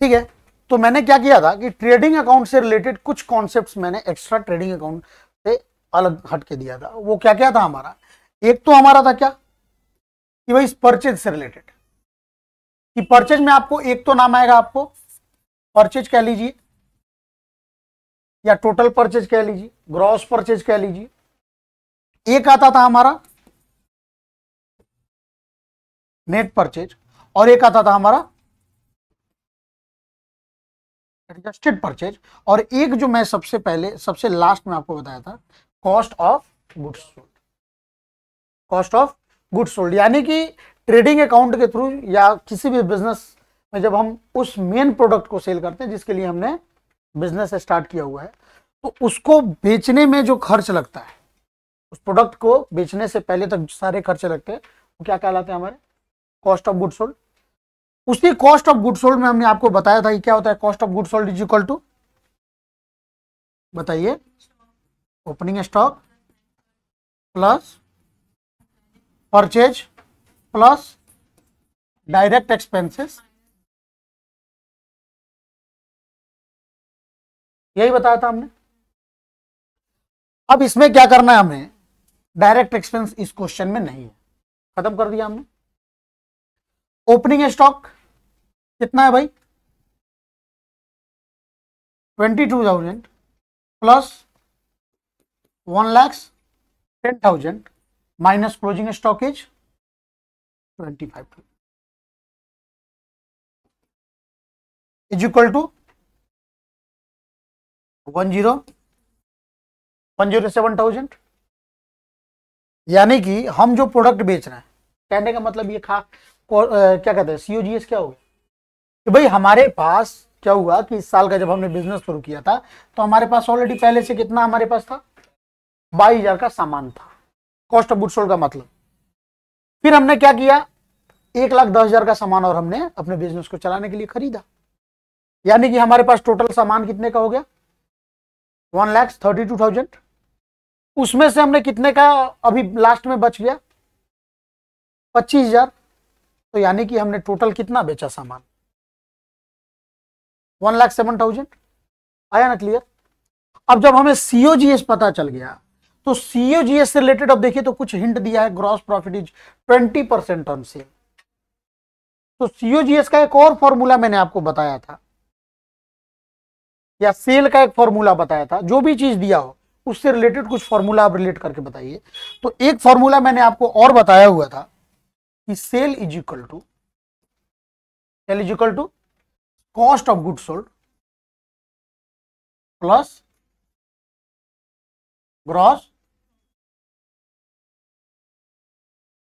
ठीक है, तो मैंने क्या किया था कि ट्रेडिंग अकाउंट से रिलेटेड कुछ कॉन्सेप्ट्स मैंने एक्स्ट्रा ट्रेडिंग अकाउंट से अलग हट के दिया था। वो क्या क्या था हमारा, एक तो हमारा था क्या कि भाई परचेज से रिलेटेड, कि परचेज में आपको एक तो नाम आएगा, आपको परचेज कह लीजिए या टोटल परचेज कह लीजिए, ग्रॉस परचेज कह लीजिए। एक आता था हमारा नेट परचेज और एक आता था हमारा एडजस्टेड परचेज, और एक जो मैं सबसे पहले सबसे लास्ट में आपको बताया था cost of goods sold. Cost of goods sold यानी कि ट्रेडिंग अकाउंट के थ्रू या किसी भी बिजनेस में जब हम उस मेन प्रोडक्ट को सेल करते हैं जिसके लिए हमने बिजनेस स्टार्ट किया हुआ है, तो उसको बेचने में जो खर्च लगता है, उस प्रोडक्ट को बेचने से पहले तक सारे खर्चे लगते हैं, वो क्या कहलाते हैं हमारे कॉस्ट ऑफ गुड्स सोल्ड। उसी कॉस्ट ऑफ गुड्स सोल्ड में हमने आपको बताया था कि क्या होता है cost of goods sold is equal to, बताइए, opening stock plus purchase plus direct expenses, यही बताया था हमने। अब इसमें क्या करना है हमें, डायरेक्ट एक्सपेंस इस क्वेश्चन में नहीं है, खत्म कर दिया हमने। ओपनिंग स्टॉक कितना है भाई, 22,000 plus 1,10,000 minus closing stock is 25,000 is equal to 107,000। यानी कि हम जो प्रोडक्ट बेच रहे हैं, कहने का मतलब ये क्या कहते हैं सीओजीएस क्या हो गया कि भाई हमारे पास क्या हुआ कि इस साल का जब हमने बिजनेस शुरू किया था तो हमारे पास ऑलरेडी पहले से कितना हमारे पास था, 22,000 का सामान था, कॉस्ट ऑफ गुड्स सोल्ड का मतलब। फिर हमने क्या किया, 1,10,000 का सामान और हमने अपने बिजनेस को चलाने के लिए खरीदा, यानी कि हमारे पास टोटल सामान कितने का हो गया 1,32,000। उसमें से हमने कितने का अभी लास्ट में बच गया 25,000, तो यानी कि हमने टोटल कितना बेचा सामान 1,07,000। आया ना क्लियर। अब जब हमें सीओजीएस पता चल गया तो सीओजीएस से रिलेटेड अब देखिए तो कुछ हिंट दिया है, gross profit is 20% on sale. तो सीओजीएस का एक और फॉर्मूला मैंने आपको बताया था, या सेल का एक फॉर्मूला बताया था, जो भी चीज दिया हो उससे रिलेटेड कुछ फॉर्मूला आप रिलेट करके बताइए। तो एक फॉर्मूला मैंने आपको और बताया हुआ था कि sale is equal to cost of goods sold plus gross,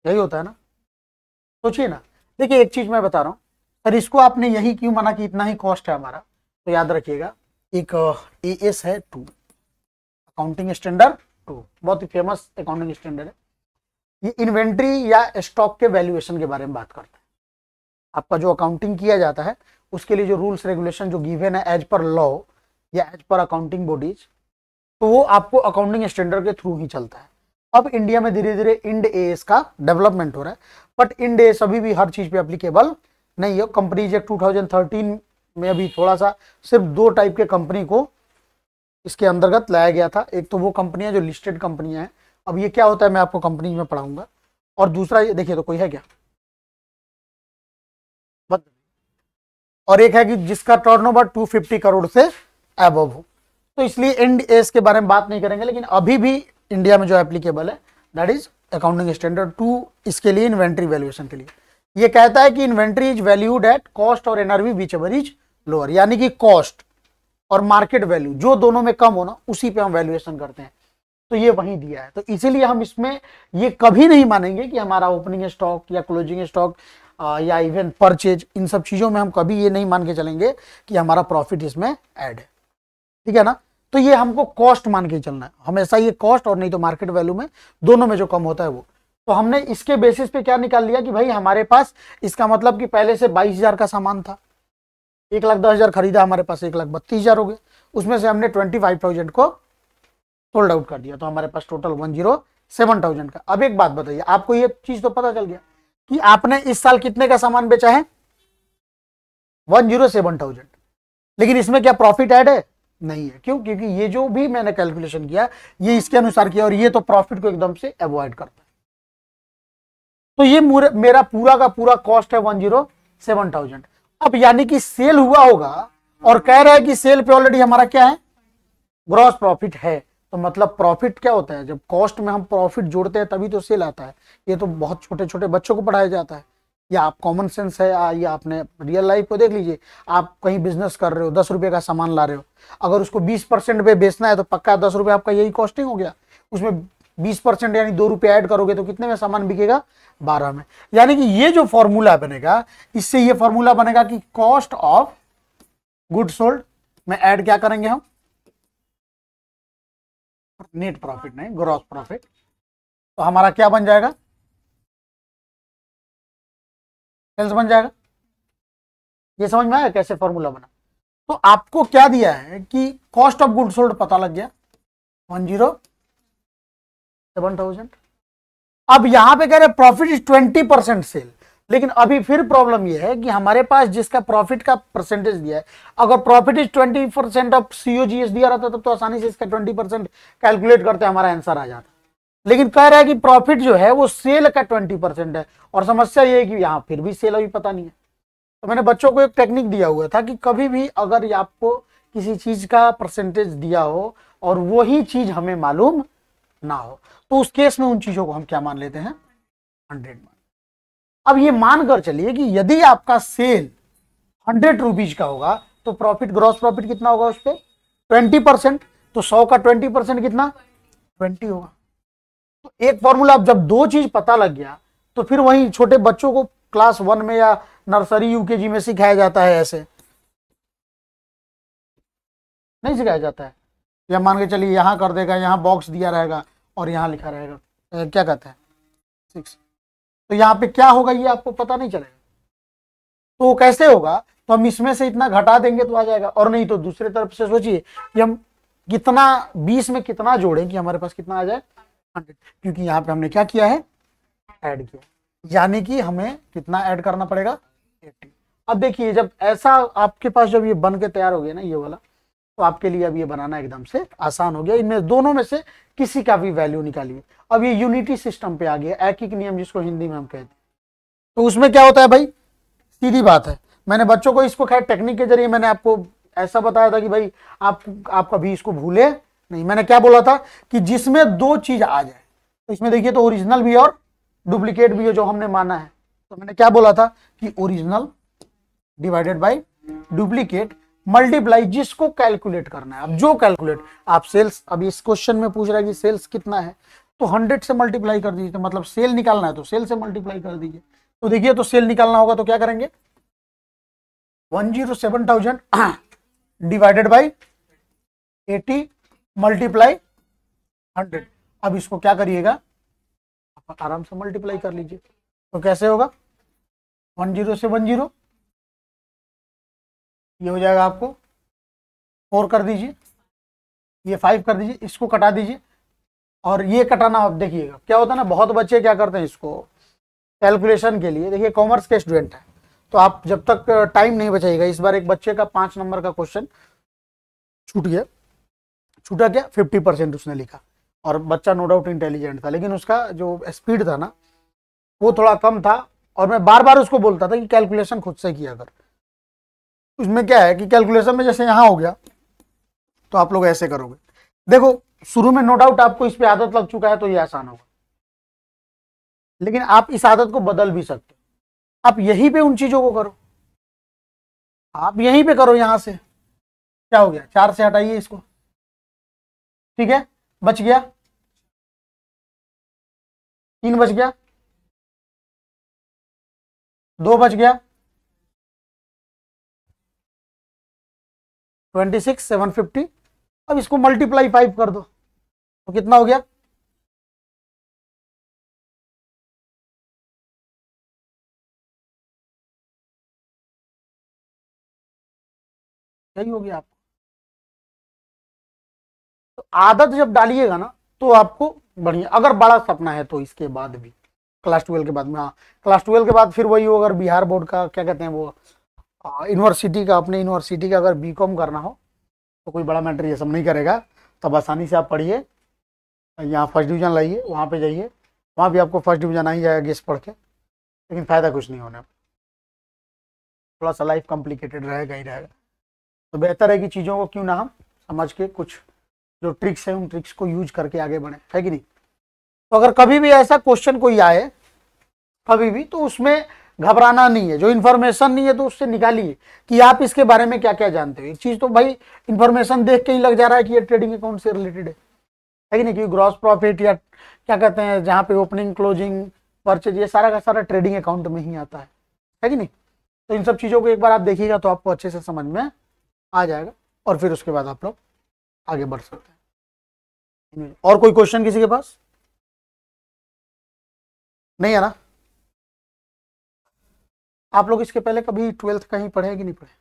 यही होता है ना। सोचिए ना, देखिए एक चीज मैं बता रहा हूं सर, इसको आपने यही क्यों माना कि इतना ही कॉस्ट है हमारा, तो याद रखिएगा एक एएस है 2, अकाउंटिंग स्टैंडर्ड 2, बहुत ही फेमस अकाउंटिंग स्टैंडर्ड है। ये इन्वेंट्री या स्टॉक के वैल्यूएशन के बारे में बात करता है। आपका जो अकाउंटिंग किया जाता है उसके लिए जो रूल्स रेगुलेशन जो गिवन है एज पर लॉ या एज पर अकाउंटिंग बॉडीज, तो वो आपको अकाउंटिंग स्टैंडर्ड के थ्रू ही चलता है। अब इंडिया में धीरे धीरे इंड एएस का डेवलपमेंट हो रहा है, बट इंड एएस अभी भी हर चीज पे एप्लीकेबल नहीं है। कंपनीज एक्ट 2013 में अभी थोड़ा सा सिर्फ 2 टाइप के कंपनी को इसके अंतर्गत लाया गया था। एक तो वो कंपनियां जो लिस्टेड कंपनियां हैं, अब ये क्या होता है मैं आपको कंपनी में पढ़ाऊंगा, और दूसरा ये देखिए तो कोई है क्या, और एक है कि जिसका टर्नओवर 250 करोड़ से अबव हो। तो इसलिए इंड एस के बारे में बात नहीं करेंगे, लेकिन अभी भी इंडिया में जो एप्लीकेबल है दैट इज अकाउंटिंग स्टैंडर्ड 2, इसके लिए इन्वेंट्री वैल्यूएशन के लिए। ये कहता है कि inventory is valued at cost और NRV whichever is lower, यानी कि कॉस्ट और मार्केट वैल्यू जो दोनों में कम हो ना उसी पे हम वैल्यूएशन करते हैं। तो ये वही दिया है, तो इसीलिए हम इसमें ये कभी नहीं मानेंगे कि हमारा ओपनिंग स्टॉक या क्लोजिंग स्टॉक या इवन परचेज, इन सब चीजों में हम कभी ये नहीं मान के चलेंगे कि हमारा प्रॉफिट इसमें ऐड है, ठीक है ना। तो ये हमको कॉस्ट मान के चलना है हमेशा, ये कॉस्ट और नहीं तो मार्केट वैल्यू में दोनों में जो कम होता है वो। तो हमने इसके बेसिस पे क्या निकाल लिया कि भाई हमारे पास इसका मतलब कि पहले से 22,000 का सामान था, 1,10,000 खरीदा, हमारे पास 1,32,000 हो गए, उसमें से हमने 25,000 को सोल्ड आउट कर दिया, तो हमारे पास टोटल 107,000 का। अब एक बात बताइए, आपको ये चीज तो पता चल गया कि आपने इस साल कितने का सामान बेचा है 107,000। लेकिन इसमें क्या प्रॉफिट ऐड है? नहीं है। क्यों? क्योंकि ये जो भी मैंने कैलकुलेशन किया ये इसके अनुसार किया और ये तो प्रॉफिट को एकदम से अवॉइड करता है। तो ये मेरा पूरा का पूरा कॉस्ट है 107,000। अब यानी कि सेल हुआ होगा और कह रहा है कि सेल पे ऑलरेडी हमारा क्या है? ग्रॉस प्रॉफिट है। तो मतलब प्रॉफिट क्या होता है? जब कॉस्ट में हम प्रॉफिट जोड़ते हैं तभी तो सेल आता है। ये तो बहुत छोटे छोटे बच्चों को पढ़ाया जाता है, या आप कॉमन सेंस है, या आपने रियल लाइफ को देख लीजिए। आप कहीं बिजनेस कर रहे हो, 10 रुपए का सामान ला रहे हो, अगर उसको 20% पे बेचना है तो पक्का 10 रुपए आपका यही कॉस्टिंग हो गया। उसमें 20% यानी 2 रुपए ऐड करोगे तो कितने में सामान बिकेगा? 12 में। यानी कि ये जो फॉर्मूला बनेगा, इससे ये फॉर्मूला बनेगा कि कॉस्ट ऑफ गुड सोल्ड में ऐड क्या करेंगे हम? नेट प्रॉफिट नहीं, ग्रॉस प्रॉफिट। तो हमारा क्या बन जाएगा? सेल्स बन जाएगा। ये समझ में आया कैसे फॉर्मूला बना? तो आपको क्या दिया है कि कॉस्ट ऑफ गुड सोल्ड पता लग गया 107,000। अब यहां पे कह रहे प्रॉफिट इज 20% सेल। लेकिन अभी फिर प्रॉब्लम यह है कि हमारे पास जिसका प्रॉफिट का परसेंटेज दिया है, अगर प्रॉफिट इज 20% ऑफ सीओजीएस दिया रहता तब तो आसानी से इसका 20% कैलकुलेट करते हमारा आंसर आ जाता। लेकिन कह रहा है कि प्रॉफिट जो है वो सेल का 20% है, और समस्या ये है कि यहां फिर भी सेल अभी पता नहीं है। तो मैंने बच्चों को एक टेक्निक दिया हुआ था कि कभी भी अगर आपको किसी चीज का परसेंटेज दिया हो और वही चीज हमें मालूम ना हो, तो उस केस में उन चीजों को हम क्या मान लेते हैं? 100 मान। अब ये मानकर चलिए कि यदि आपका सेल 100 रुपीज का होगा तो प्रॉफिट, ग्रॉस प्रॉफिट कितना होगा उस पर? 20%। तो 100 का 20% कितना? 20 होगा। तो एक फॉर्मूला, अब जब दो चीज पता लग गया तो फिर वही छोटे बच्चों को क्लास 1 में या नर्सरी यूकेजी में सिखाया जाता है, ऐसे नहीं सिखाया जाता है। या मान के चलिए यहां कर देगा, यहां बॉक्स दिया रहेगा और यहां लिखा रहेगा क्या कहते हैं 6। तो यहाँ पे क्या होगा ये आपको पता नहीं चलेगा। तो कैसे होगा? तो हम इसमें से इतना घटा देंगे तो आ जाएगा, और नहीं तो दूसरे तरफ से सोचिए कि हम कितना 20 में कितना जोड़ें कि हमारे पास कितना आ जाए? 100। क्योंकि यहाँ पे हमने क्या किया है? ऐड किया। यानी कि हमें कितना ऐड करना पड़ेगा? 80। अब देखिए जब ऐसा आपके पास जब ये बन के तैयार हो गया ना ये वाला, तो आपके लिए अब ये बनाना एकदम से आसान हो गया। इनमें दोनों में से किसी का भी वैल्यू निकालिए। अब ये यूनिटी सिस्टम पे आ गया, एक नियम जिसको हिंदी में हम कहते हैं। तो उसमें क्या होता है भाई? सीधी बात है, मैंने बच्चों को इसको खैर टेक्निक के जरिए मैंने आपको ऐसा बताया था कि भाई आप कभी इसको भूले नहीं। मैंने क्या बोला था कि जिसमें दो चीज आ जाए, तो इसमें देखिए तो ओरिजिनल भी और डुप्लीकेट भी है जो हमने माना है। तो मैंने क्या बोला था कि original divided by duplicate multiply जिसको कैलकुलेट करना है। अब जो कैलकुलेट आप सेल्स, अब इस क्वेश्चन में पूछ रहा है कि सेल्स कितना है, तो 100 से मल्टीप्लाई कर दीजिए। तो मतलब सेल निकालना है तो सेल से मल्टीप्लाई कर दीजिए। तो देखिए तो सेल निकालना होगा तो क्या करेंगे? 107,000 डिवाइडेड बाई 80 मल्टीप्लाई 100। अब इसको क्या करिएगा? आप आराम से मल्टीप्लाई कर लीजिए। तो कैसे होगा? 10 से 10, ये हो जाएगा आपको 4 कर दीजिए, ये 5 कर दीजिए, इसको कटा दीजिए और ये कटाना। आप देखिएगा क्या होता है ना, बहुत बच्चे क्या करते हैं इसको कैलकुलेशन के लिए। देखिए कॉमर्स के स्टूडेंट है तो आप जब तक टाइम नहीं बचाइएगा, इस बार एक बच्चे का 5 नंबर का क्वेश्चन छूट गया। छूटा क्या? 50% उसने लिखा, और बच्चा नो डाउट इंटेलिजेंट था, लेकिन उसका जो स्पीड था ना वो थोड़ा कम था। और मैं बार बार उसको बोलता था कि कैलकुलेशन खुद से किया कर। उसमें क्या है कि कैलकुलेशन में जैसे यहां हो गया तो आप लोग ऐसे करोगे। देखो शुरू में नो डाउट आपको इस पे आदत लग चुका है तो ये आसान होगा, लेकिन आप इस आदत को बदल भी सकते हो। आप यहीं पे उन चीजों को करो, आप यहीं पे करो। यहां से क्या हो गया? 4 से हटाइए इसको, ठीक है, बच गया 3, बच गया 2, बच गया 26, 750। अब इसको मल्टीप्लाई 5 कर दो तो कितना हो गया? यही हो गया आपको। तो आदत जब डालिएगा ना तो आपको बढ़िया। अगर बड़ा सपना है तो इसके बाद भी क्लास 12 के बाद में, हाँ क्लास 12 के बाद फिर वही हो, अगर बिहार बोर्ड का क्या कहते हैं वो यूनिवर्सिटी का, अपने यूनिवर्सिटी का अगर बीकॉम करना हो तो कोई बड़ा मैटर ये सब नहीं करेगा, तब आसानी से आप पढ़िए, यहाँ फर्स्ट डिवीजन लाइए, वहाँ पे जाइए, वहाँ भी आपको फर्स्ट डिवीजन आ ही जाएगा गेस पढ़ के, लेकिन फ़ायदा कुछ नहीं होने, थोड़ा सा लाइफ कॉम्प्लिकेटेड रहेगा ही रहेगा। तो बेहतर है कि चीज़ों को क्यों ना हम समझ के कुछ जो ट्रिक्स है उन ट्रिक्स को यूज करके आगे बढ़े, है कि नहीं। तो अगर कभी भी ऐसा क्वेश्चन कोई आए कभी भी, तो उसमें घबराना नहीं है, जो इन्फॉर्मेशन नहीं है तो उससे निकालिए कि आप इसके बारे में क्या क्या जानते हो। एक चीज तो भाई इन्फॉर्मेशन देख के ही लग जा रहा है कि ये ट्रेडिंग अकाउंट से रिलेटेड है कि नहीं, कि ग्रॉस प्रॉफिट या क्या कहते हैं जहाँ पे ओपनिंग क्लोजिंग परचेज, ये सारा का सारा ट्रेडिंग अकाउंट में ही आता है कि नहीं। तो इन सब चीज़ों को एक बार आप देखिएगा तो आपको अच्छे से समझ में आ जाएगा, और फिर उसके बाद आप लोग आगे बढ़ सकते हैं। और कोई क्वेश्चन किसी के पास नहीं है ना। आप लोग इसके पहले कभी 12th कहीं पढ़े कि नहीं पढ़े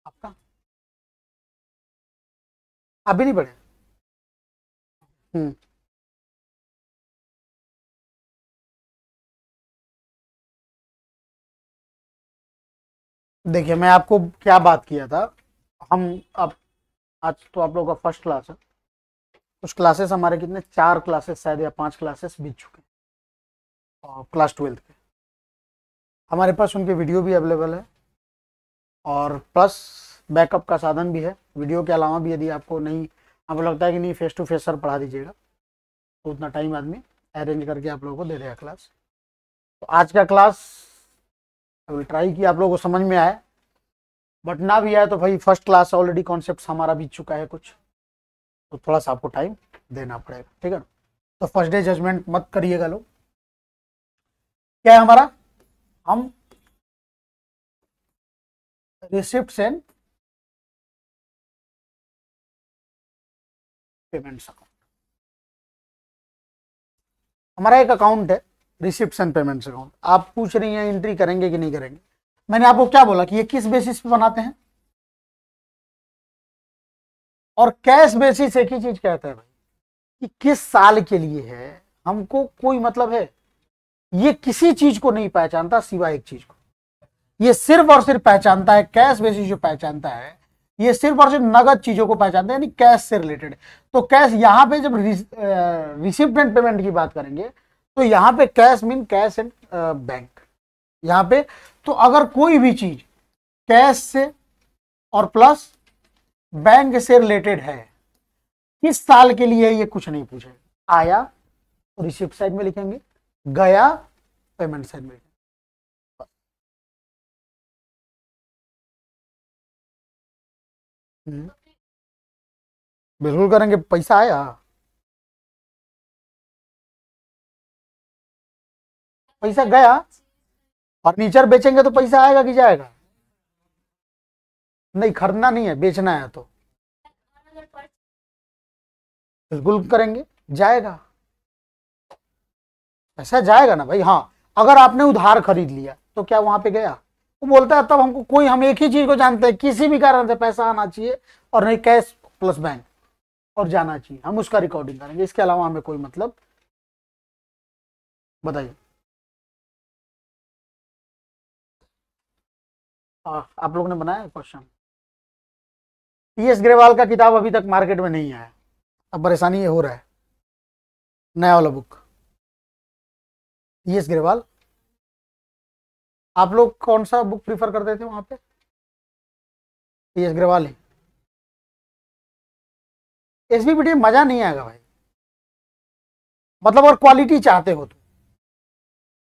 आपका? आप भी नहीं पढ़े? हम्म। देखिए मैं आपको क्या बात किया था, हम अब आज तो आप लोगों का फर्स्ट क्लास है, कुछ क्लासेस हमारे कितने 4 क्लासेस शायद या 5 क्लासेस बीत चुके हैं, और क्लास 12th के हमारे पास उनके वीडियो भी अवेलेबल है, और प्लस बैकअप का साधन भी है। वीडियो के अलावा भी यदि आपको नहीं, आपको लगता है कि नहीं फेस टू फेस सर पढ़ा दीजिएगा, तो उतना टाइम आदमी अरेंज करके आप लोगों को दे देगा क्लास। तो आज का क्लास आई विल ट्राई कि आप लोगों को समझ में आए, बट ना भी आए तो भाई फर्स्ट क्लास ऑलरेडी कॉन्सेप्ट हमारा बीत चुका है कुछ, तो थोड़ा सा आपको टाइम देना पड़ेगा, ठीक है ना। तो फर्स्ट डे जजमेंट मत करिएगा लोग। क्या है हमारा, हम रिसिप्ट एंड पेमेंट्स अकाउंट, हमारा एक अकाउंट है रिसिप्ट एंड पेमेंट्स अकाउंट। आप पूछ रही हैं एंट्री करेंगे कि नहीं करेंगे, मैंने आपको क्या बोला कि ये किस बेसिस पे बनाते हैं, और कैश बेसिस एक ही चीज कहता है भाई कि किस साल के लिए है, हमको कोई मतलब है, ये किसी चीज को नहीं पहचानता सिवाय एक चीज को, ये सिर्फ और सिर्फ पहचानता है कैश बेसिस, जो पहचानता है ये सिर्फ और सिर्फ नगद चीजों को पहचानता है, यानी कैश से रिलेटेड। तो कैश यहां पे जब रिसिप्ट एंड पेमेंट की बात करेंगे तो यहां पे cash mean cash and bank, यहां पे तो अगर कोई भी चीज कैश से और प्लस बैंक से रिलेटेड है, किस साल के लिए ये कुछ नहीं पूछेगा, आया तो रिसिप्ट साइड में लिखेंगे, गया पेमेंट साइड में लिखेंगे। बिल्कुल करेंगे, पैसा आया, पैसा गया, फर्नीचर बेचेंगे तो पैसा आएगा कि जाएगा? नहीं, खरीदना नहीं है, बेचना है तो बिल्कुल करेंगे, जाएगा, पैसा जाएगा ना भाई। हाँ, अगर आपने उधार खरीद लिया तो क्या वहां पे गया? वो बोलता है तब हमको कोई, हम एक ही चीज को जानते हैं, किसी भी कारण से पैसा आना चाहिए और नहीं कैश प्लस बैंक और जाना चाहिए, हम उसका रिकॉर्डिंग करेंगे, इसके अलावा हमें कोई मतलब। बताइए आप लोग ने बनाया क्वेश्चन? टीएस ग्रेवाल का किताब अभी तक मार्केट में नहीं आया, अब परेशानी ये हो रहा है, नया वाला बुक टीएस ग्रेवाल। आप लोग कौन सा बुक प्रीफर करते थे वहां पे? टीएस ग्रेवाल ही। एसबीपीटी में मजा नहीं आएगा भाई, मतलब और क्वालिटी चाहते हो तो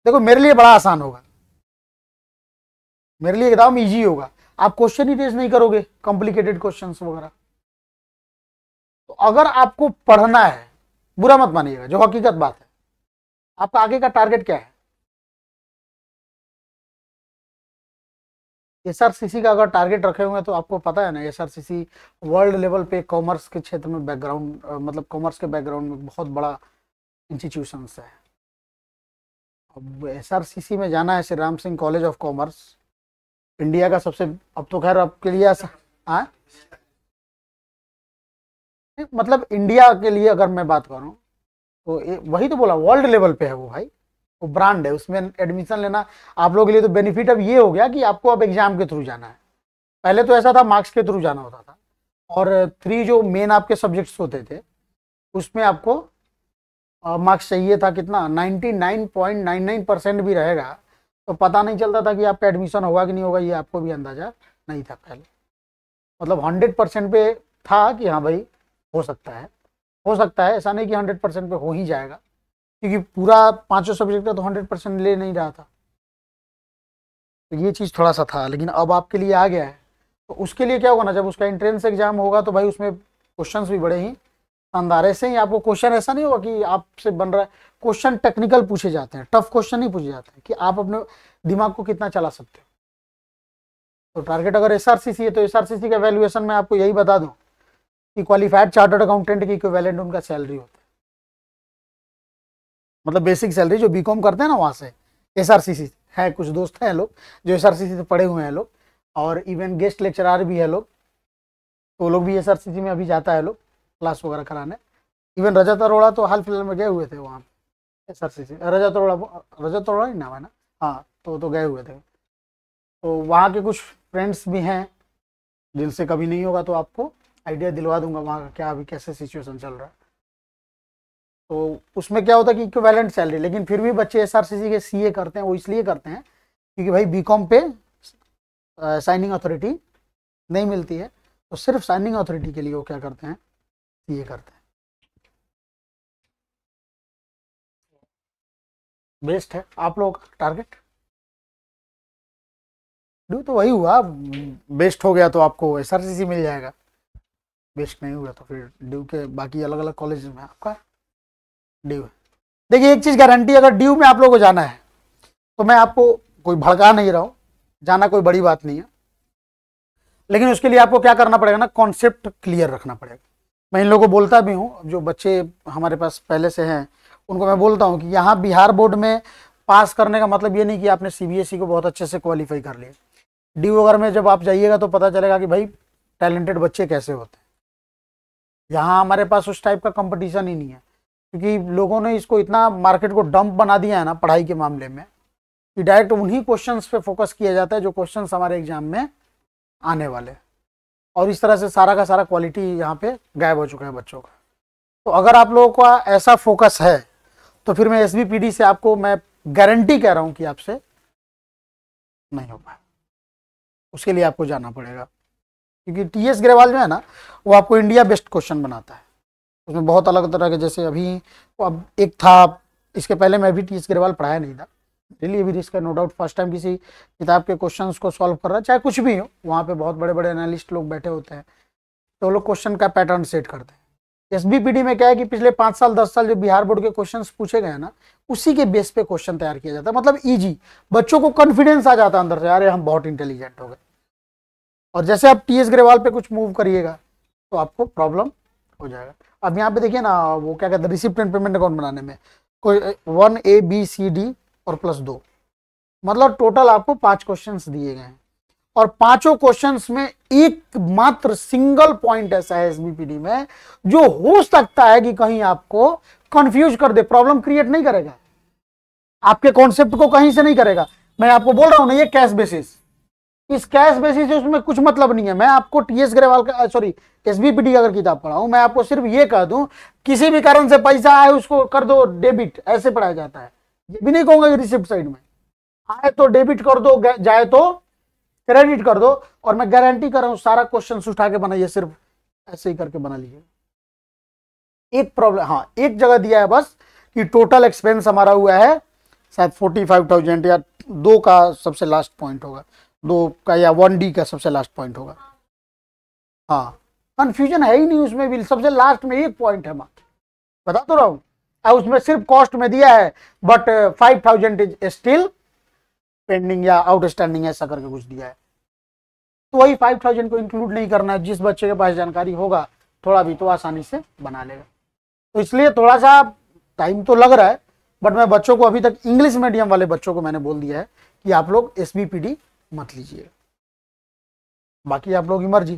देखो मेरे लिए बड़ा आसान होगा, मेरे लिए एकदम इजी होगा, आप क्वेश्चन ही टेस्ट नहीं करोगे कॉम्प्लिकेटेड क्वेश्चंस वगैरह। तो अगर आपको पढ़ना है, बुरा मत मानिएगा, जो हकीकत बात है, आपका आगे का टारगेट क्या है? एसआरसीसी का अगर टारगेट रखे हुए हैं तो आपको पता है ना, एसआरसीसी वर्ल्ड लेवल पे कॉमर्स के क्षेत्र में बैकग्राउंड, मतलब कॉमर्स के बैकग्राउंड में बहुत बड़ा इंस्टीट्यूशन है। अब एसआरसीसी में जाना है, Shri Ram Singh college of commerce, India का सबसे, अब तो खैर आपके लिए ऐसा, हाँ मतलब इंडिया के लिए अगर मैं बात करूं तो वही तो बोला वर्ल्ड लेवल पे है वो भाई, वो ब्रांड है, उसमें एडमिशन लेना आप लोगों के लिए तो बेनिफिट अब ये हो गया कि आपको अब एग्जाम के थ्रू जाना है। पहले तो ऐसा था मार्क्स के थ्रू जाना होता था, और 3 जो मेन आपके सब्जेक्ट्स होते थे उसमें आपको मार्क्स चाहिए था कितना, 99.99% भी रहेगा तो पता नहीं चलता था कि आपका एडमिशन होगा कि नहीं होगा, ये आपको भी अंदाजा नहीं था पहले। मतलब 100% पे था कि हाँ भाई हो सकता है, हो सकता है, ऐसा नहीं कि 100% पे हो ही जाएगा, क्योंकि पूरा 5 सब्जेक्ट का तो 100% ले नहीं रहा था। तो ये चीज़ थोड़ा सा था, लेकिन अब आपके लिए आ गया है। तो उसके लिए क्या होगा ना, जब उसका एंट्रेंस एग्जाम होगा तो भाई उसमें क्वेश्चंस भी बड़े ही शानदार, ऐसे ही आपको क्वेश्चन ऐसा नहीं होगा कि आपसे बन रहा है, क्वेश्चन टेक्निकल पूछे जाते हैं, टफ क्वेश्चन नहीं पूछे जाते हैं, कि आप अपने दिमाग को कितना चला सकते हो। तो टारगेट अगर एसआरसीसी है तो एसआरसीसी का वैल्यूएशन में आपको यही बता दूं कि क्वालिफाइड चार्टर्ड अकाउंटेंट की इक्विवेलेंट उनका सैलरी होता है, मतलब बेसिक सैलरी जो बीकॉम करते हैं ना वहां से एसआरसीसी है। कुछ दोस्त हैं लोग जो एसआरसीसी से पढ़े हुए हैं लोग, और इवन गेस्ट लेक्चरर भी है लोग, तो लोग भी एसआरसीसी में अभी जाता है लोग क्लास वगैरह कराने। इवन रजत अरोड़ा तो हाल फिलहाल में गए हुए थे वहाँ पे एसआरसीसी, रजत अरोड़ा ही नाम है ना, हाँ, तो गए हुए थे। तो वहाँ के कुछ फ्रेंड्स भी हैं जिनसे कभी नहीं होगा तो आपको आइडिया दिलवा दूंगा वहाँ का क्या अभी कैसे सिचुएशन चल रहा है। तो उसमें क्या होता है कि इक्विवेलेंट सैलरी, लेकिन फिर भी बच्चे एसआरसीसी के सीए करते हैं, वो इसलिए करते हैं क्योंकि भाई बीकॉम पे साइनिंग अथॉरिटी नहीं मिलती है, तो सिर्फ साइनिंग अथॉरिटी के लिए वो क्या करते हैं, सीए करते हैं। बेस्ट है आप लोगों का टारगेट। ड्यू तो वही हुआ, बेस्ट हो गया तो आपको एसआरसीसी मिल जाएगा, बेस्ट नहीं हुआ तो फिर ड्यू के बाकी अलग अलग कॉलेज में आपका ड्यू है। देखिए एक चीज़ गारंटी, अगर ड्यू में आप लोगों को जाना है तो मैं आपको कोई भड़का नहीं रहा हूँ, जाना कोई बड़ी बात नहीं है, लेकिन उसके लिए आपको क्या करना पड़ेगा ना, कॉन्सेप्ट क्लियर रखना पड़ेगा। मैं इन लोगों को बोलता भी हूँ, जो बच्चे हमारे पास पहले से हैं उनको मैं बोलता हूँ कि यहाँ बिहार बोर्ड में पास करने का मतलब ये नहीं कि आपने सीबीएसई को बहुत अच्छे से क्वालिफाई कर लिया। ड्यू वगैरह में जब आप जाइएगा तो पता चलेगा कि भाई टैलेंटेड बच्चे कैसे होते हैं। यहाँ हमारे पास उस टाइप का कंपटीशन ही नहीं है, क्योंकि लोगों ने इसको इतना मार्केट को डंप बना दिया है ना पढ़ाई के मामले में, कि डायरेक्ट उन्हीं क्वेश्चंस पे फोकस किया जाता है जो क्वेश्चंस हमारे एग्जाम में आने वाले, और इस तरह से सारा का सारा क्वालिटी यहाँ पे गायब हो चुका है बच्चों का। तो अगर आप लोगों का ऐसा फोकस है तो फिर मैं एसबीपीडी से आपको मैं गारंटी कह रहा हूँ कि आपसे नहीं हो पाए, उसके लिए आपको जाना पड़ेगा। क्योंकि टीएस ग्रेवाल जो है ना वो आपको इंडिया बेस्ट क्वेश्चन बनाता है, उसमें बहुत अलग तरह के, जैसे अभी अब एक था, इसके पहले मैं भी टीएस ग्रेवाल पढ़ाया नहीं था, इसलिए भी रिस्क है, नो डाउट फर्स्ट टाइम किसी किताब के क्वेश्चंस को सॉल्व कर रहा है, चाहे कुछ भी हो, वहाँ पे बहुत बड़े बड़े एनालिस्ट लोग बैठे होते हैं, तो लोग क्वेश्चन का पैटर्न सेट करते हैं। एसबीपीडी में क्या है कि पिछले 5 साल 10 साल जो बिहार बोर्ड के क्वेश्चंस पूछे गए ना, उसी के बेस पे क्वेश्चन तैयार किया जाता है, मतलब इजी, बच्चों को कॉन्फिडेंस आ जाता है अंदर से, अरे हम बहुत इंटेलिजेंट हो गए। और जैसे आप टीएस ग्रेवाल पे कुछ मूव करिएगा तो आपको प्रॉब्लम हो जाएगा। अब यहाँ पे देखिए ना, वो क्या कहते हैं, रिसिप्ट एंड पेमेंट अकाउंट बनाने में कोई 1 A B C D और +2, मतलब टोटल आपको 5 क्वेश्चंस दिए गए हैं, और पांचों क्वेश्चंस में एक मात्र सिंगल पॉइंट ऐसा है एसबीपीडी में जो हो सकता है कि कहीं आपको कंफ्यूज कर दे, प्रॉब्लम क्रिएट नहीं करेगा, आपके कॉन्सेप्ट को कहीं से नहीं करेगा। मैं आपको बोल रहा हूं ना, ये कैश बेसिस, इस कैश बेसिस से उसमें कुछ मतलब नहीं है। मैं आपको टीएस ग्रेवाल का सॉरी एसबीपीडी अगर किताब पढ़ाऊं, मैं आपको सिर्फ ये कह दूं किसी भी कारण से पैसा आए उसको कर दो डेबिट, ऐसे पढ़ाया जाता है। ये भी नहीं कहूंगा कि रिसिप्ट साइड में आए तो डेबिट कर दो, जाए तो क्रेडिट कर दो, और मैं गारंटी कर रहा हूं सारा क्वेश्चन उठा के बनाइए, सिर्फ ऐसे ही करके बना लीजिए। एक प्रॉब्लम, हाँ, एक जगह दिया है बस कि टोटल एक्सपेंस हमारा हुआ है शायद 45,000, या 2 का सबसे लास्ट पॉइंट होगा, 2 का या 1D का सबसे लास्ट पॉइंट होगा। हाँ, कंफ्यूजन है ही नहीं उसमें भी, सबसे लास्ट में एक पॉइंट है मात्र, बता तो रहा हूं, उसमें सिर्फ कॉस्ट में दिया है, बट 5,000 इज स्टिल पेंडिंग या आउटस्टैंडिंग, ऐसा करके कुछ दिया है। तो वही 5,000 को इंक्लूड नहीं करना है, जिस बच्चे के पास जानकारी होगा थोड़ा भी तो आसानी से बना लेगा। तो इसलिए थोड़ा सा टाइम तो लग रहा है, बट मैं बच्चों को अभी तक, इंग्लिश मीडियम वाले बच्चों को मैंने बोल दिया है कि आप लोग एसबीपीडी मत लीजिए, बाकी आप लोग की मर्जी।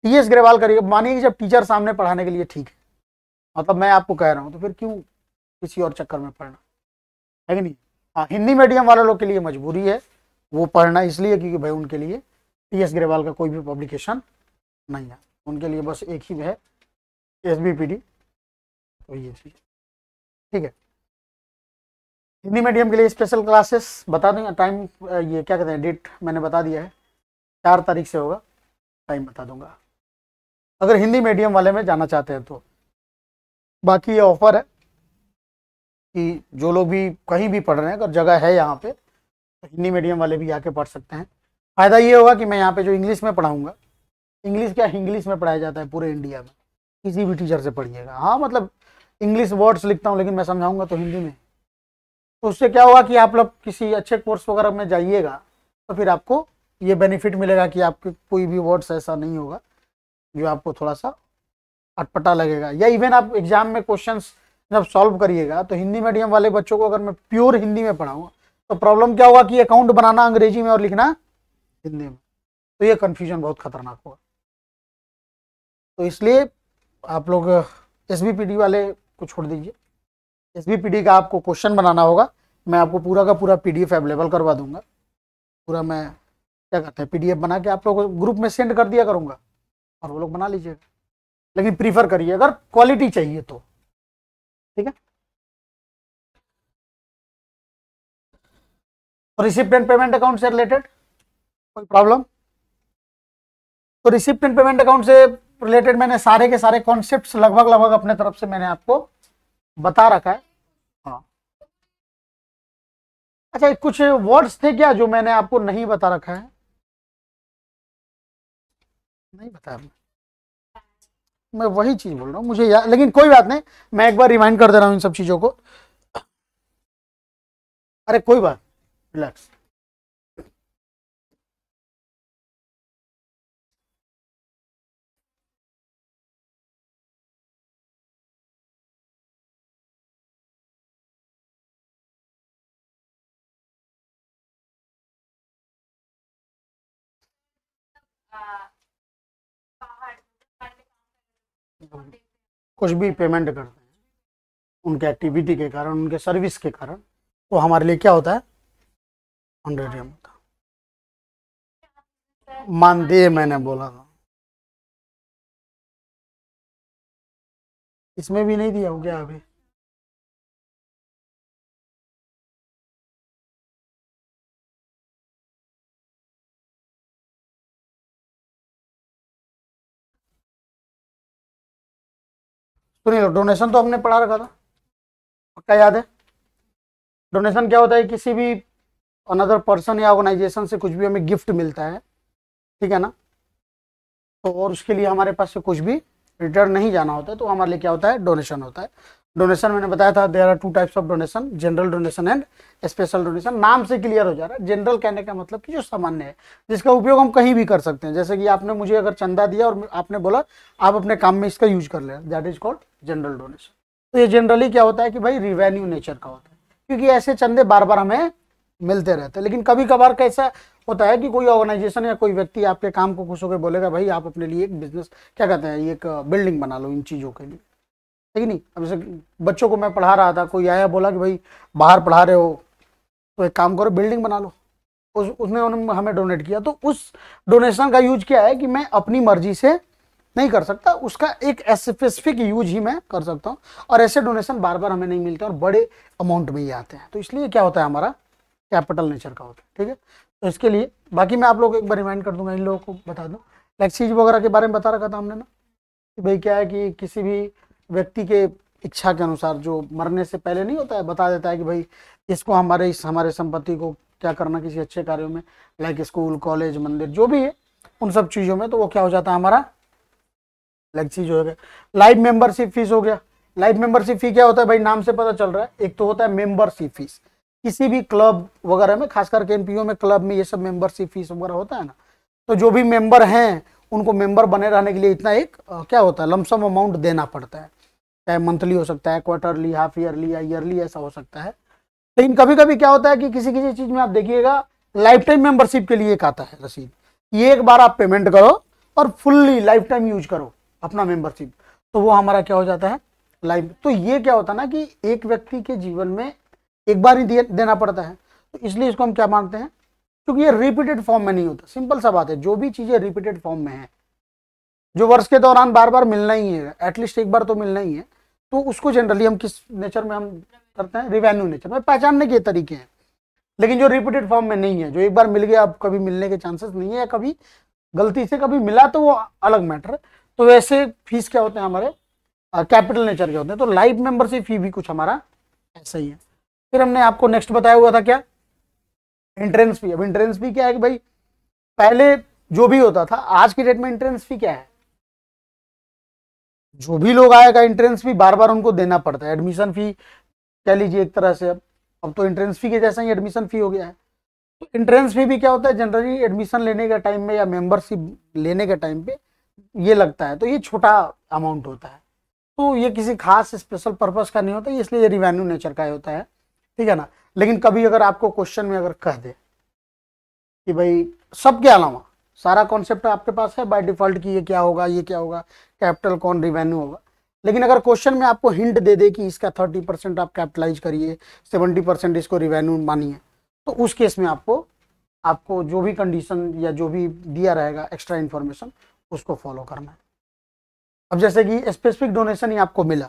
टीएस ग्रेवाल करिए, मानिए कि जब टीचर सामने पढ़ाने के लिए ठीक है, मतलब मैं आपको कह रहा हूं, तो फिर क्यों किसी और चक्कर में पढ़ना, है कि नहीं। हाँ, हिंदी मीडियम वाले लोग के लिए मजबूरी है वो पढ़ना, इसलिए क्योंकि भाई उनके लिए टीएस ग्रेवाल का कोई भी पब्लिकेशन नहीं है, उनके लिए बस एक ही है एसबीपीडी। तो ये चीज ठीक है। हिंदी मीडियम के लिए स्पेशल क्लासेस बता दूंगा, टाइम ये क्या कहते हैं, डेट मैंने बता दिया है, 4 तारीख से होगा, टाइम बता दूंगा अगर हिंदी मीडियम वाले में जाना चाहते हैं तो। बाकी ये ऑफर है कि जो लोग भी कहीं भी पढ़ रहे हैं, अगर जगह है यहाँ पे तो हिंदी मीडियम वाले भी आके पढ़ सकते हैं। फ़ायदा ये होगा कि मैं यहाँ पे जो इंग्लिश में पढ़ाऊँगा, इंग्लिश क्या इंग्लिश में पढ़ाया जाता है पूरे इंडिया में, किसी भी टीचर से पढ़िएगा। हाँ मतलब इंग्लिश वर्ड्स लिखता हूँ लेकिन मैं समझाऊँगा तो हिंदी में, तो उससे क्या होगा कि आप लोग किसी अच्छे कोर्स वगैरह में जाइएगा तो फिर आपको ये बेनिफिट मिलेगा कि आपके कोई भी वर्ड्स ऐसा नहीं होगा जो आपको थोड़ा सा अटपटा लगेगा। या इवन आप एग्जाम में क्वेश्चंस जब सॉल्व करिएगा तो हिंदी मीडियम वाले बच्चों को अगर मैं प्योर हिंदी में पढ़ाऊंगा तो प्रॉब्लम क्या होगा कि अकाउंट बनाना अंग्रेजी में और लिखना हिंदी में, तो ये कन्फ्यूजन बहुत खतरनाक होगा। तो इसलिए आप लोग एसबीपीडी वाले को छोड़ दीजिए, एसबीपीडी का आपको क्वेश्चन बनाना होगा, मैं आपको पूरा का पूरा पीडीएफ अवेलेबल करवा दूंगा, पूरा मैं क्या कहते हैं पीडीएफ बना के आप लोगों को ग्रुप में सेंड कर दिया करूंगा और वो लोग बना लीजिएगा। लेकिन प्रीफर करिए अगर क्वालिटी चाहिए तो, ठीक है। तो रिसिप्ट एंड पेमेंट अकाउंट से रिलेटेड कोई प्रॉब्लम? तो रिसिप्ट एंड पेमेंट अकाउंट से रिलेटेड मैंने सारे के सारे कॉन्सेप्ट्स लगभग अपने तरफ से मैंने आपको बता रखा है। हाँ अच्छा, कुछ वर्ड्स थे क्या जो मैंने आपको नहीं बता रखा है? नहीं बताया मैं वही चीज बोल रहा हूँ मुझे याद, लेकिन कोई बात नहीं, मैं एक बार रिमाइंड कर दे रहा हूँ इन सब चीजों को। अरे कोई बात, रिलैक्स। कुछ भी पेमेंट करते हैं उनके एक्टिविटी के कारण, उनके सर्विस के कारण, तो हमारे लिए क्या होता है 100 एम होता। मानदेय मैंने बोला था, इसमें भी नहीं दिया हो क्या अभी? सुनिए, डोनेशन तो हमने पढ़ा रखा था, पक्का याद है? डोनेशन क्या होता है, किसी भी अनदर पर्सन या ऑर्गेनाइजेशन से कुछ भी हमें गिफ्ट मिलता है, ठीक है ना, तो और उसके लिए हमारे पास से कुछ भी रिटर्न नहीं जाना होता है, तो हमारे लिए क्या होता है डोनेशन होता है। डोनेशन मैंने बताया था there are 2 types of donation, general donation and special donation. नाम से क्लियर हो जा रहा है, जनरल कहने का मतलब कि जो सामान्य है, जिसका उपयोग हम कहीं भी कर सकते हैं। जैसे कि आपने मुझे अगर चंदा दिया और आपने बोला आप अपने काम में इसका यूज कर लें, that is called general donation. तो ये जनरली क्या होता है कि भाई रिवेन्यू नेचर का होता है, क्योंकि ऐसे चंदे बार बार हमें मिलते रहते हैं। लेकिन कभी कभार कैसा होता है कि कोई ऑर्गेनाइजेशन या कोई व्यक्ति आपके काम को खुश होकर बोलेगा भाई आप अपने लिए एक बिजनेस क्या कहते हैं एक बिल्डिंग बना लो इन चीज़ों के लिए, है कि नहीं। अब जैसे बच्चों को मैं पढ़ा रहा था, कोई आया बोला कि भाई बाहर पढ़ा रहे हो तो एक काम करो बिल्डिंग बना लो, उसने उन्होंने हमें डोनेट किया। तो उस डोनेशन का यूज क्या है कि मैं अपनी मर्जी से नहीं कर सकता, उसका एक स्पेसिफिक यूज ही मैं कर सकता हूँ, और ऐसे डोनेशन बार बार हमें नहीं मिलते और बड़े अमाउंट में ही आते हैं। तो इसलिए क्या होता है हमारा कैपिटल नेचर का होता है, ठीक है। तो इसके लिए बाकी मैं आप लोग को एक बार रिमाइंड कर दूंगा, इन लोगों को बता दूं, एक्सचेंज वगैरह के बारे में बता रखा था हमने ना कि भाई क्या है कि किसी भी व्यक्ति के इच्छा के अनुसार जो मरने से पहले नहीं होता है, बता देता है कि भाई इसको हमारे संपत्ति को क्या करना किसी अच्छे कार्यों में, लाइक स्कूल कॉलेज मंदिर जो भी है उन सब चीज़ों में, तो वो क्या हो जाता है हमारा चीज हो गया। लाइफ मेंबरशिप फीस हो गया। लाइफ मेंबरशिप फी क्या होता है भाई, नाम से पता चल रहा है, एक तो होता है मेंबरशिप फीस, किसी भी क्लब वगैरह में, खासकर के एनपीओ में क्लब में ये सब मेंबरशिप फीस वगैरह होता है ना, तो जो भी मेंबर हैं उनको मेंबर बने रहने के लिए इतना एक क्या होता है लमसम अमाउंट देना पड़ता है, चाहे मंथली हो सकता है, क्वार्टरली, हाफ ईयरली या ईयरली ऐसा हो सकता है। लेकिन कभी कभी क्या होता है कि किसी किसी चीज में आप देखिएगा लाइफ टाइम मेंबरशिप के लिए एक आता है रसीद, ये एक बार आप पेमेंट करो और फुल्ली लाइफ टाइम यूज करो अपना मेंबरशिप, तो वो हमारा क्या हो जाता है लाइफ। तो ये क्या होता है ना कि एक व्यक्ति के जीवन में एक बार ही देना पड़ता है, तो इसलिए इसको हम क्या मानते हैं, क्योंकि ये रिपीटेड फॉर्म में नहीं होता। सिंपल सा बात है, जो भी चीजें रिपीटेड फॉर्म में है, जो वर्ष के दौरान बार बार मिलना ही है, एटलीस्ट एक बार तो मिलना ही है, तो उसको जनरली हम किस नेचर में हम करते हैं, रिवेन्यू नेचर में। पहचानने के तरीके हैं, लेकिन जो रिपीटेड फॉर्म में नहीं है, जो एक बार मिल गया अब कभी मिलने के चांसेस नहीं है, या कभी गलती से कभी मिला तो वो अलग मैटर है। तो वैसे फीस क्या होते हैं हमारे, कैपिटल नेचर के होते हैं। तो लाइफ मेंबरशिप फी भी कुछ हमारा ऐसा ही है। फिर हमने आपको नेक्स्ट बताया हुआ था क्या, एंट्रेंस फी। अब एंट्रेंस फी क्या है कि भाई पहले जो भी होता था, आज की डेट में एंट्रेंस फी क्या है, जो भी लोग आएगा एंट्रेंस फी बार बार उनको देना पड़ता है। एडमिशन फी कह लीजिए एक तरह से, अब तो एंट्रेंस फी के जैसा ही एडमिशन फी हो गया है। तो एंट्रेंस फी भी क्या होता है, जनरली एडमिशन लेने के टाइम में या मेंबरशिप लेने के टाइम पे ये लगता है, तो ये छोटा अमाउंट होता है, तो ये किसी खास स्पेशल पर्पस का नहीं होता, इसलिए ये रिवेन्यू नेचर का होता है, ठीक है ना। लेकिन कभी अगर आपको क्वेश्चन में अगर कह दे कि भाई सबके अलावा सारा कॉन्सेप्ट आपके पास है बाय डिफॉल्ट कि ये क्या होगा, ये क्या होगा, कैपिटल कौन रिवेन्यू होगा, लेकिन अगर क्वेश्चन में आपको हिंट दे दे कि इसका 30% आप कैपिटलाइज करिए, 70% इसको रिवेन्यू मानिए, तो उस केस में आपको जो भी कंडीशन या जो भी दिया रहेगा एक्स्ट्रा इन्फॉर्मेशन उसको फॉलो करना है। अब जैसे कि स्पेसिफिक डोनेशन ही आपको मिला,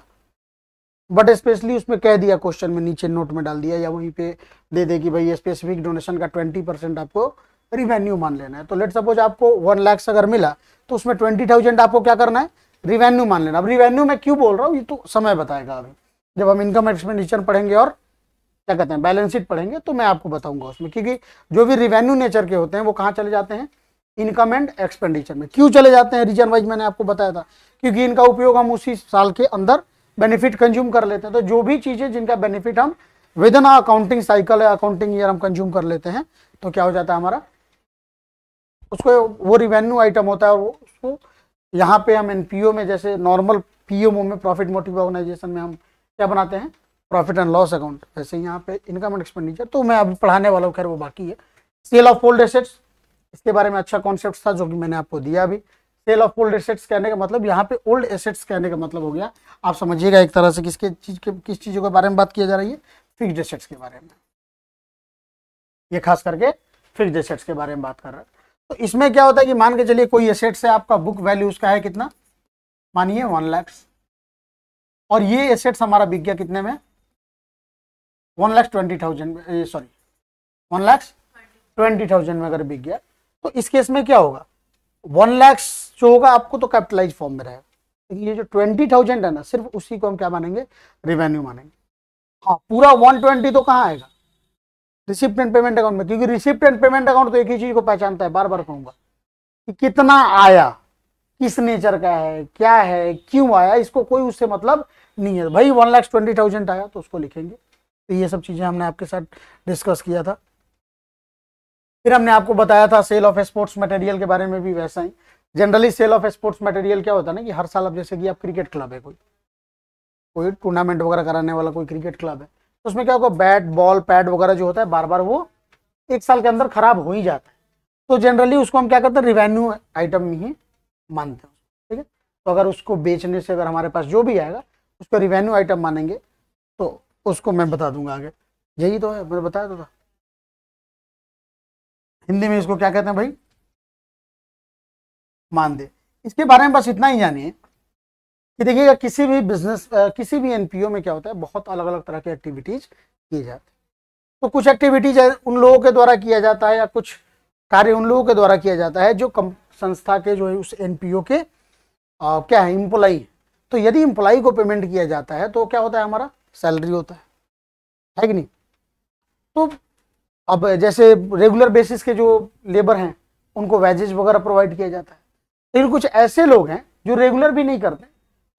बट स्पेशली उसमें कह दिया क्वेश्चन में, नीचे नोट में डाल दिया या वहीं पे दे दे कि भाई स्पेसिफिक डोनेशन का 20% आपको रिवेन्यू मान लेना है। तो लेट सपोज आपको 1 लाख अगर मिला तो उसमें 20,000 आपको क्या करना है, रिवेन्यू मान लेना। अब रिवेन्यू में क्यों बोल रहा हूँ, ये तो समय बताएगा अभी जब हम इनकम एक्सपेंडिचर पढ़ेंगे और क्या कहते हैं बैलेंस शीट पढ़ेंगे, तो मैं आपको बताऊंगा उसमें, क्योंकि जो भी रिवेन्यू नेचर के होते हैं वो कहाँ चले जाते हैं, इनकम एंड एक्सपेंडिचर में। क्यों चले जाते हैं, रीजन वाइज मैंने आपको बताया था, क्योंकि इनका उपयोग हम उसी साल के अंदर बेनिफिट कंज्यूम कर लेते हैं। तो जो भी चीजें जिनका बेनिफिट हम विद इन अकाउंटिंग साइकिल या अकाउंटिंग ईयर हम कंज्यूम कर लेते हैं, तो क्या हो जाता है हमारा, उसको वो रिवेन्यू आइटम होता है, और उसको यहाँ पे हम एनपीओ में, जैसे नॉर्मल पीओमओ में प्रॉफिट मोटिव ऑर्गेनाइजेशन में हम क्या बनाते हैं, प्रॉफिट एंड लॉस अकाउंट, वैसे यहाँ पे इनकम एंड एक्सपेंडिचर। तो मैं अभी पढ़ाने वाला हूँ, खैर वो बाकी है। सेल ऑफ ओल्ड एसेट्स, इसके बारे में अच्छा कॉन्सेप्ट था जो कि मैंने आपको दिया अभी। सेल ऑफ ओल्ड एसेट्स कहने का मतलब, यहाँ पे ओल्ड एसेट्स कहने का मतलब हो गया, आप समझिएगा एक तरह से किस चीजों के बारे में बात किया जा रही है, फिक्स्ड एसेट्स के बारे में। ये खास करके फिक्स्ड एसेट्स के बारे में बात कर रहा है। तो इसमें क्या होता है कि मान के चलिए कोई एसेट्स है, आपका बुक वैल्यू उसका है कितना, मानिए 1 लाख, और ये एसेट्स हमारा बिक गया कितने में, 1,20,000, सॉरी 1,20,000 में अगर बिक गया, तो इस केस में क्या होगा, 1 लाख जो होगा आपको तो कैपिटलाइज फॉर्म में रहेगा, लेकिन ये जो 20,000 है ना, सिर्फ उसी को हम क्या मानेंगे, रिवेन्यू मानेंगे। हाँ, पूरा 120 तो कहाँ आएगा, रिसिप्ट एंड पेमेंट अकाउंट में, क्योंकि रिसिप्ट एंड पेमेंट अकाउंट तो एक ही चीज को पहचानता है, बार बार कहूंगा कि कितना आया, किस नेचर का है, क्या है, क्यों आया, इसको कोई उससे मतलब नहीं है। भाई 1,20,000 आया तो उसको लिखेंगे। तो ये सब चीजें हमने आपके साथ डिस्कस किया था। फिर हमने आपको बताया था सेल ऑफ स्पोर्ट्स मटेरियल के बारे में भी वैसा ही। Generally sale of sports material क्या होता है ना, कि हर साल अब जैसे कि आप क्रिकेट क्लब है, कोई टूर्नामेंट वगैरह कराने वाला कोई क्रिकेट क्लब है, तो उसमें क्या होगा, बैट बॉल पैड वगैरह जो होता है बार बार वो एक साल के अंदर खराब हो ही जाता है, तो जनरली उसको हम क्या करते हैं, रिवेन्यू आइटम में ही मानते हैं, ठीक है। तो अगर उसको बेचने से अगर हमारे पास जो भी आएगा उसको रिवेन्यू आइटम मानेंगे, तो उसको मैं बता दूंगा आगे। यही तो है, मैंने बताया तो था। हिंदी में इसको क्या कहते हैं भाई, मानदेय। इसके बारे में बस इतना ही जानिए कि देखिएगा किसी भी बिजनेस, किसी भी एनपीओ में क्या होता है, बहुत अलग अलग तरह की एक्टिविटीज की जाती है। तो कुछ एक्टिविटीज उन लोगों के द्वारा किया जाता है, या कुछ कार्य उन लोगों के द्वारा किया जाता है जो संस्था के जो है उस एनपीओ के क्या है, एम्प्लॉई। तो यदि एम्प्लॉई को पेमेंट किया जाता है तो क्या होता है, हमारा सैलरी होता है कि नहीं। तो अब जैसे रेगुलर बेसिस के जो लेबर हैं उनको वेजेस वगैरह प्रोवाइड किया जाता है। लेकिन कुछ ऐसे लोग हैं जो रेगुलर भी नहीं करते,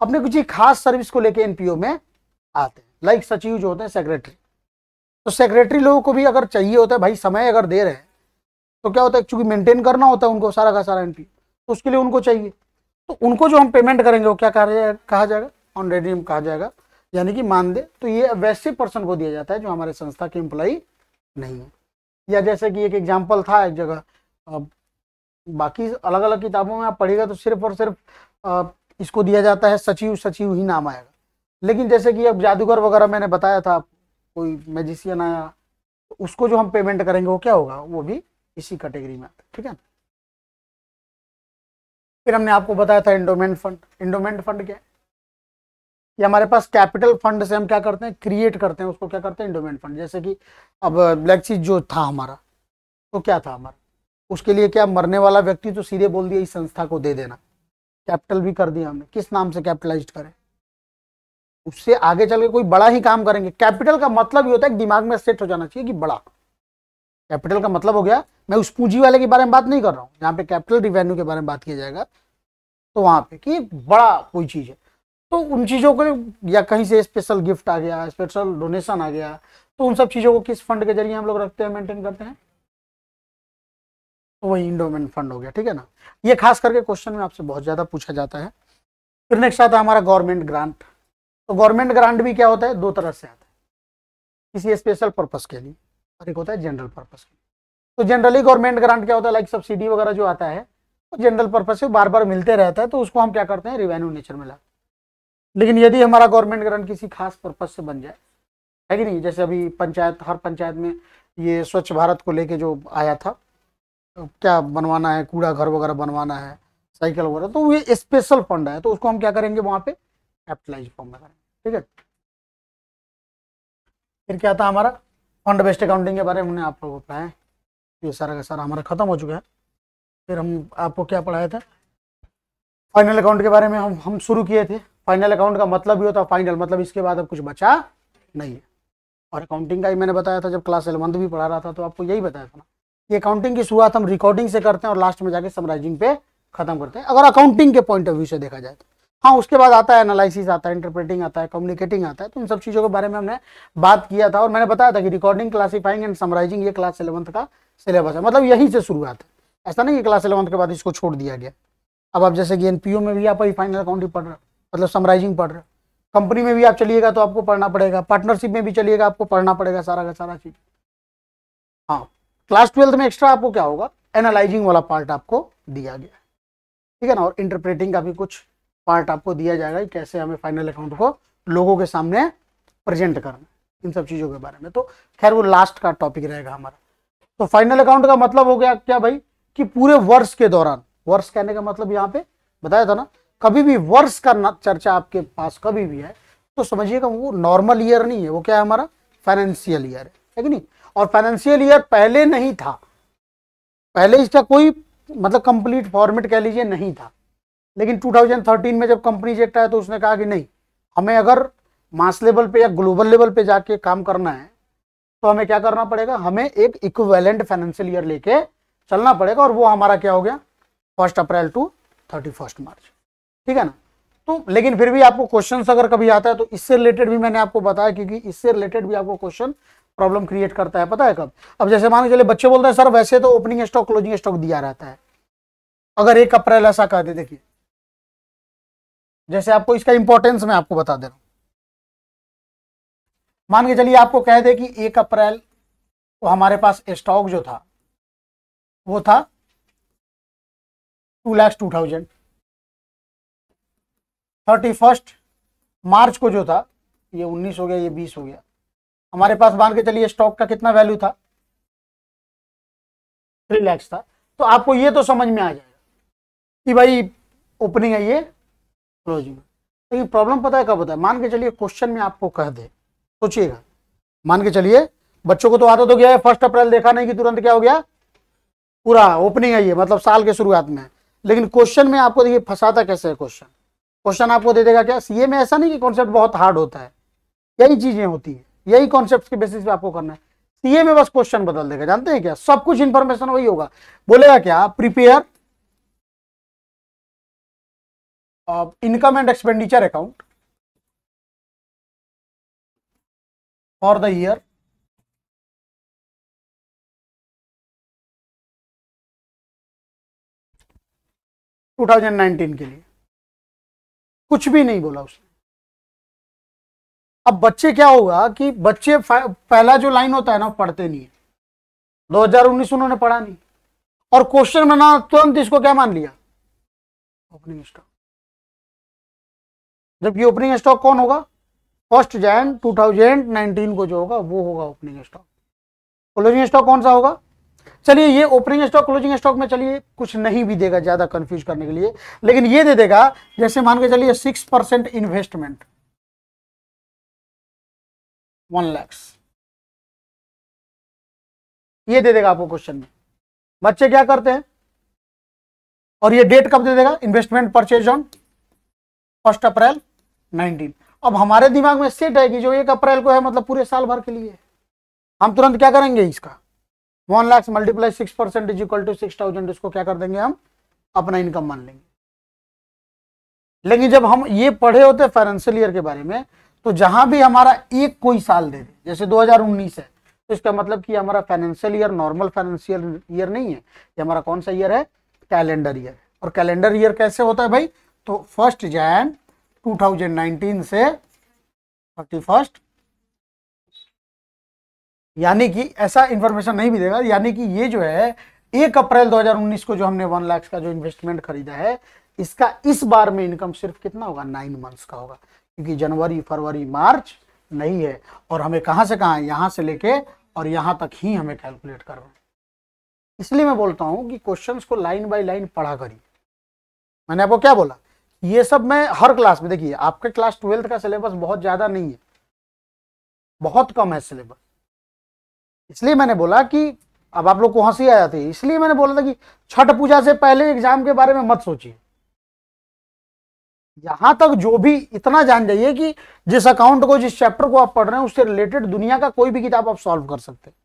अपने कुछ ही खास सर्विस को लेके एनपीओ में आते हैं, लाइक सचिव जो होते हैं, सेक्रेटरी। तो सेक्रेटरी लोगों को भी अगर चाहिए होता है, भाई समय अगर दे रहे हैं तो क्या होता है, क्योंकि मेंटेन करना होता है उनको सारा का सारा एनपीओ, तो उसके लिए उनको चाहिए। तो उनको जो हम पेमेंट करेंगे वो क्या कहा जाएगा, ऑन रेडियम कहा जाएगा, यानी कि मानदेय। तो ये वैसे पर्सन को दिया जाता है जो हमारे संस्था के एम्प्लॉई नहीं है। या जैसे कि एक एग्जाम्पल था एक जगह, बाकी अलग अलग किताबों में आप पढ़िएगा तो सिर्फ और सिर्फ इसको दिया जाता है सचिव, सचिव ही नाम आएगा। लेकिन जैसे कि अब जादूगर वगैरह मैंने बताया था, कोई मैजिशियन आया, तो उसको जो हम पेमेंट करेंगे वो क्या होगा, वो भी इसी कैटेगरी में आता है, ठीक है। फिर हमने आपको बताया था एंडोमेंट फंड। एंडोमेंट फंड क्या है, ये हमारे पास कैपिटल फंड से हम क्या करते हैं, क्रिएट करते हैं, उसको क्या करते हैं, एंडोमेंट फंड। जैसे कि अब ब्लैक सी जो था हमारा, तो क्या था हमारा, उसके लिए क्या, मरने वाला व्यक्ति तो सीधे बोल दिया इस संस्था को दे देना, कैपिटल भी कर दिया हमने, किस नाम से कैपिटलाइज करें, उससे आगे चल के कोई बड़ा ही काम करेंगे। कैपिटल का मतलब ये होता है कि दिमाग में सेट हो जाना चाहिए कि बड़ा, कैपिटल का मतलब हो गया, मैं उस पूंजी वाले के बारे में बात नहीं कर रहा हूँ, जहाँ पे कैपिटल रिवेन्यू के बारे में बात किया जाएगा, तो वहां पे कि बड़ा कोई चीज है, तो उन चीजों को, या कहीं से स्पेशल गिफ्ट आ गया, स्पेशल डोनेशन आ गया, तो उन सब चीजों को किस फंड के जरिए हम लोग रखते हैं, मेंटेन करते हैं, तो वही इंडोमेंट फंड हो गया, ठीक है ना। ये खास करके क्वेश्चन में आपसे बहुत ज्यादा पूछा जाता है। फिर नेक्स्ट आता है हमारा गवर्नमेंट ग्रांट। तो गवर्नमेंट ग्रांट भी क्या होता है, दो तरह से आता है, किसी स्पेशल पर्पस के लिए और एक होता है जनरल पर्पस के लिए। तो जनरली गवर्नमेंट ग्रांट क्या होता है, लाइक सब्सिडी वगैरह जो आता है, तो जनरल पर्पस से बार बार मिलते रहता है, तो उसको हम क्या करते हैं, रिवेन्यू नेचर में लाते हैं। लेकिन यदि हमारा गवर्नमेंट ग्रांट किसी खास पर्पस से बन जाए, है कि नहीं, जैसे अभी पंचायत, हर पंचायत में ये स्वच्छ भारत को लेके जो आया था, तो क्या बनवाना है, कूड़ा घर वगैरह बनवाना है, साइकिल वगैरह, तो ये स्पेशल फंड है, तो उसको हम क्या करेंगे, वहां पे कैपिटलाइज फॉर्म में करेंगे, ठीक है। फिर क्या था हमारा फंड बेस्ड अकाउंटिंग के बारे में हमने आप लोगों को पढ़ाया, ये सारा का सारा हमारा खत्म हो चुका है। फिर हम आपको क्या पढ़ाए थे, फाइनल अकाउंट के बारे में हम शुरू किए थे। फाइनल अकाउंट का मतलब भी होता है फाइनल, मतलब इसके बाद अब कुछ बचा नहीं है। और अकाउंटिंग का ही मैंने बताया था जब क्लास 11 भी पढ़ा रहा था, तो आपको यही बताया था ना कि अकाउंटिंग की शुरुआत हम रिकॉर्डिंग से करते हैं और लास्ट में जाके समराइजिंग पे खत्म करते हैं, अगर अकाउंटिंग के पॉइंट ऑफ व्यू से देखा जाए तो। हाँ, उसके बाद आता है एनालिसिस, आता है इंटरप्रेटिंग, आता है कम्युनिकेटिंग, आता है, तो इन सब चीज़ों के बारे में हमने बात किया था। और मैंने बताया था कि रिकॉर्डिंग, क्लासिफाइंग एंड समराइजिंग ये क्लास 11 का सिलेबस है, मतलब यहीं से शुरुआत है, ऐसा नहीं कि क्लास 11 के बाद इसको छोड़ दिया गया। अब आप जैसे कि एनपीओ में भी आप फाइनल अकाउंटिंग पढ़ रहे हो, मतलब समराइजिंग पढ़ रहे हो, कंपनी में भी आप चलिएगा तो आपको पढ़ना पड़ेगा, पार्टनरशिप में भी चलिएगा आपको पढ़ना पड़ेगा, सारा का सारा चीज। हाँ, क्लास 12 में एक्स्ट्रा आपको क्या होगा, एनालाइजिंग वाला पार्ट आपको दिया गया, ठीक है ना, और इंटरप्रेटिंग का भी कुछ पार्ट आपको दिया जाएगा कि कैसे हमें फाइनल अकाउंट को लोगों के सामने प्रेजेंट करना, इन सब चीजों के बारे में। तो खैर वो लास्ट का टॉपिक रहेगा हमारा। तो फाइनल अकाउंट का मतलब हो गया क्या भाई, कि पूरे वर्ष के दौरान, वर्ष कहने का मतलब यहाँ पे बताया था ना, कभी भी वर्ष का चर्चा आपके पास कभी भी है तो समझिएगा वो नॉर्मल ईयर नहीं है, वो क्या है, हमारा फाइनेंशियल ईयर है कि नहीं। और फाइनेंशियल ईयर पहले नहीं था, पहले इसका कोई मतलब कंप्लीट फॉर्मेट कह लीजिए नहीं था, लेकिन 2013 में जब कंपनीज एक्ट आया तो उसने कहा कि नहीं, हमें अगर मास लेवल पे या ग्लोबल लेवल पे जाके काम करना है तो हमें क्या करना पड़ेगा, हमें एक इक्विवेलेंट फाइनेंशियल ईयर लेके चलना पड़ेगा, और वो हमारा क्या हो गया 1 अप्रैल टू 31 मार्च, ठीक है ना। तो लेकिन फिर भी आपको क्वेश्चंस अगर कभी आता है तो इससे रिलेटेड भी मैंने आपको बताया, क्योंकि इससे रिलेटेड भी आपको क्वेश्चन प्रॉब्लम क्रिएट करता है, पता है कब, अब जैसे मान के चलिए बच्चे बोलते हैं सर वैसे तो ओपनिंग स्टॉक क्लोजिंग स्टॉक दिया रहता है, अगर 1 अप्रैल ऐसा कह दे, देखिए जैसे आपको इसका इंपॉर्टेंस मैं आपको बता दे रहा हूं, मान के चलिए आपको कह दे कि 1 अप्रैल तो हमारे पास स्टॉक जो था वो था 2,02,000, 31 मार्च को जो था ये 19 हो गया, ये 20 हो गया, हमारे पास मान के चलिए स्टॉक का कितना वैल्यू था, 3 लाख था। तो आपको ये तो समझ में आ जाएगा कि भाई ओपनिंग है, ये क्लोजिंग है। लेकिन प्रॉब्लम पता है कब होता है, मान के चलिए क्वेश्चन में आपको कह दे, सोचिएगा, मान के चलिए बच्चों को तो आदत हो गया है 1 अप्रैल देखा नहीं कि तुरंत क्या हो गया, पूरा ओपनिंग है ये, मतलब साल के शुरुआत में। लेकिन क्वेश्चन में आपको देखिए फंसाता कैसे है क्वेश्चन, क्वेश्चन आपको दे देगा क्या, सीए में ऐसा नहीं कि कॉन्सेप्ट बहुत हार्ड होता है, यही चीजें होती है, यही कॉन्सेप्ट के बेसिस पे आपको करना है। सीए में बस क्वेश्चन बदल देगा, जानते हैं क्या, सब कुछ इंफॉर्मेशन वही होगा, बोलेगा क्या, prepare income and expenditure account for the year 2019 के लिए, कुछ भी नहीं बोला उसने। अब बच्चे क्या होगा कि बच्चे पहला जो लाइन होता है ना पढ़ते नहीं है, 2019 उन्होंने पढ़ा नहीं, और क्वेश्चन में ना तुरंत इसको क्या मान लिया, ओपनिंग स्टॉक। जबकि ओपनिंग स्टॉक कौन होगा, 1 जनवरी 2019 को जो होगा वो होगा ओपनिंग स्टॉक। क्लोजिंग स्टॉक कौन सा होगा? चलिए ये ओपनिंग स्टॉक क्लोजिंग स्टॉक में चलिए कुछ नहीं भी देगा ज्यादा कंफ्यूज करने के लिए, लेकिन ये दे देगा जैसे मान के चलिए 6% इन्वेस्टमेंट 1 लाख, ये दे देगा आपको क्वेश्चन में। बच्चे क्या करते हैं, और ये डेट कब दे देगा? इन्वेस्टमेंट परचेज ऑन 1 अप्रैल 19। अब हमारे दिमाग में सेट है कि जो 1 अप्रैल को है मतलब पूरे साल भर के लिए, हम तुरंत क्या करेंगे, इसका 1 lakh multiply 6% is equal to 6000, इसको क्या कर देंगे हम अपना इनकम मान लेंगे। लेकिन जब हम ये पढ़े होते फाइनेंशियल ईयर के बारे में, तो जहां भी हमारा एक कोई साल दे दे, जैसे 2019 है, तो इसका मतलब कि हमारा financial year normal financial year नहीं है, ये हमारा कौन सा ईयर है? Calendar year. और कैलेंडर ईयर कैसे होता है भाई? तो 1 जनवरी 2019 से 31, यानी कि ऐसा इंफॉर्मेशन नहीं भी देगा, यानी कि ये जो है 1 अप्रैल 2019 को जो हमने 1 लाख का जो इन्वेस्टमेंट खरीदा है, इसका इस बार में इनकम सिर्फ कितना होगा? 9 मंथ्स का होगा, क्योंकि जनवरी फरवरी मार्च नहीं है, और हमें कहां से कहां, यहां से लेके और यहां तक ही हमें कैलकुलेट करना है। इसलिए मैं बोलता हूं कि क्वेश्चंस को लाइन बाय लाइन पढ़ा करिए। मैंने आपको क्या बोला, ये सब मैं हर क्लास में, देखिए आपके क्लास 12th का सिलेबस बहुत ज्यादा नहीं है, बहुत कम है सिलेबस, इसलिए मैंने बोला कि अब आप लोग को हंसी आ जाती है, इसलिए मैंने बोला था कि छठ पूजा से पहले एग्जाम के बारे में मत सोचिए। यहां तक जो भी इतना जान जाइए कि जिस अकाउंट को, जिस चैप्टर को आप पढ़ रहे हैं, उससे रिलेटेड दुनिया का कोई भी किताब आप सॉल्व कर सकते हैं,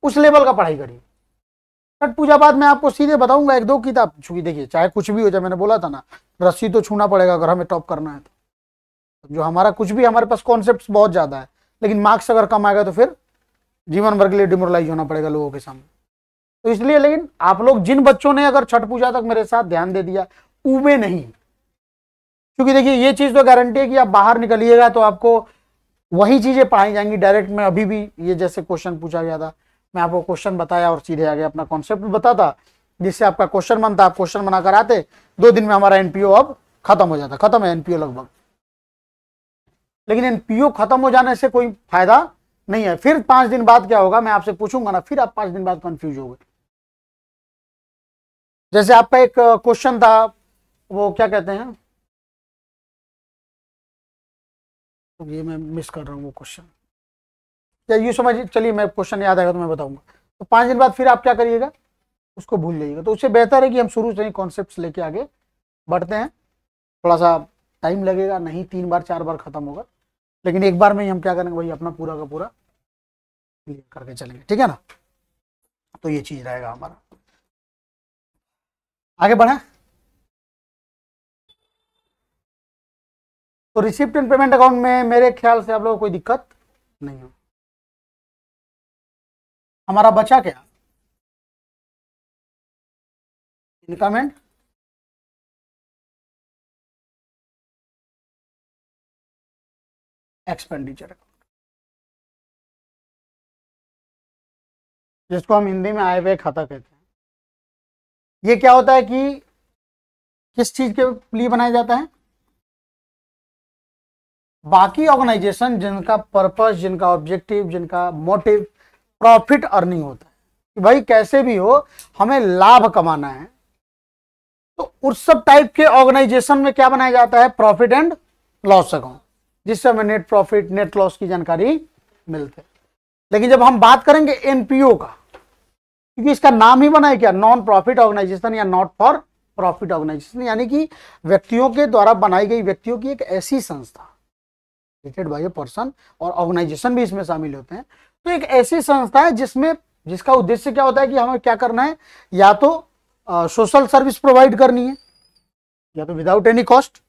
उस लेवल का पढ़ाई करिए। छठ पूजा बाद मैं आपको सीधे बताऊंगा 1-2 किताब, चूंकि देखिए चाहे कुछ भी हो जाए, मैंने बोला था ना, रस्सी तो छूना पड़ेगा अगर हमें टॉप करना है तो। जो हमारा कुछ भी, हमारे पास कॉन्सेप्ट बहुत ज्यादा है, लेकिन मार्क्स अगर कम आएगा तो फिर जीवन भर के लिए डिमोरलाइज होना पड़ेगा लोगों के सामने। तो इसलिए, लेकिन आप लोग जिन बच्चों ने अगर छठ पूजा तक मेरे साथ ध्यान दे दिया, ऊबे नहीं, क्योंकि देखिए ये चीज तो गारंटी है कि आप बाहर निकलिएगा तो आपको वही चीजें पढ़ाई जाएंगी डायरेक्ट। मैं अभी भी ये जैसे क्वेश्चन पूछा गया था, मैं आपको क्वेश्चन बताया और सीधे आगे अपना कॉन्सेप्ट बताता, जिससे आपका क्वेश्चन बनता, आप क्वेश्चन बनाकर आते, 2 दिन में हमारा एनपीओ अब खत्म हो जाता। खत्म है एनपीओ लगभग, लेकिन एनपीओ खत्म हो जाने से कोई फायदा नहीं है। फिर 5 दिन बाद क्या होगा मैं आपसे पूछूंगा ना, फिर आप 5 दिन बाद कंफ्यूज हो गए। जैसे आपका एक क्वेश्चन था, वो क्या कहते हैं, तो ये मैं मिस कर रहा हूँ वो क्वेश्चन, या यूँ समझ, चलिए मैं क्वेश्चन याद आएगा तो मैं बताऊंगा। तो 5 दिन बाद फिर आप क्या करिएगा, उसको भूल जाइएगा। तो उससे बेहतर है कि हम शुरू से ही कॉन्सेप्ट्स लेके आगे बढ़ते हैं। थोड़ा सा टाइम लगेगा, नहीं 3 बार 4 बार खत्म होगा, लेकिन एक बार में ही हम क्या करेंगे, वही अपना पूरा का पूरा क्लियर करके चलेंगे, ठीक है ना। तो ये चीज रहेगा हमारा, आगे बढ़े। तो रिसिप्ट एंड पेमेंट अकाउंट में मेरे ख्याल से आप लोगों को कोई दिक्कत नहीं हो। हमारा बचा क्या, इनकम एंड एक्सपेंडिचर अकाउंट, जिसको हम हिंदी में आय व्यय खाता कहते हैं। ये क्या होता है कि किस चीज के लिए बनाया जाता है, बाकी ऑर्गेनाइजेशन जिनका पर्पस, जिनका ऑब्जेक्टिव, जिनका मोटिव प्रॉफिट अर्निंग होता है, कि भाई कैसे भी हो हमें लाभ कमाना है, तो उस सब टाइप के ऑर्गेनाइजेशन में क्या बनाया जाता है, प्रॉफिट एंड लॉस अकाउंट, जिससे हमें नेट प्रॉफिट नेट लॉस की जानकारी मिलती है। लेकिन जब हम बात करेंगे एनपीओ का, क्योंकि इसका नाम ही बना है क्या, नॉन प्रॉफिट ऑर्गेनाइजेशन या नॉट फॉर प्रॉफिट ऑर्गेनाइजेशन, यानी कि व्यक्तियों के द्वारा बनाई गई, व्यक्तियों की एक ऐसी संस्था, क्रिएटेड बाय ए पर्सन, और ऑर्गेनाइजेशन भी इसमें शामिल होते हैं। तो एक ऐसी संस्था है जिसमें, जिसका उद्देश्य क्या होता है कि हमें क्या करना है, या तो सोशल सर्विस प्रोवाइड करनी है, या तो विदाउट एनी कॉस्ट,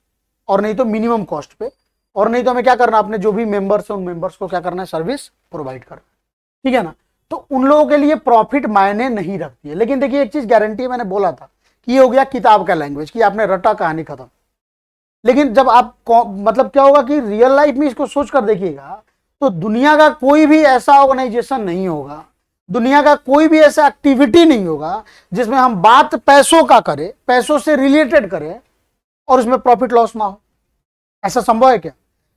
और नहीं तो मिनिमम कॉस्ट पे, और नहीं तो हमें क्या करना, अपने जो भी मेंबर्स हैं उन मेंबर्स को क्या करना है, सर्विस प्रोवाइड करना, ठीक है ना। तो उन लोगों के लिए प्रॉफिट मायने नहीं रखती है। लेकिन देखिए एक चीज गारंटी है, मैंने बोला था कि ये हो गया किताब का लैंग्वेज, कि आपने रटा कहानी खत्म। लेकिन जब आप मतलब क्या होगा कि रियल लाइफ में इसको सोच कर देखिएगा, तो दुनिया का कोई भी ऐसा ऑर्गेनाइजेशन नहीं होगा, दुनिया का कोई भी ऐसा एक्टिविटी नहीं होगा जिसमें हम बात पैसों का करें, पैसों से रिलेटेड करें, और उसमें प्रॉफिट लॉस ना हो। ऐसा संभव है क्या?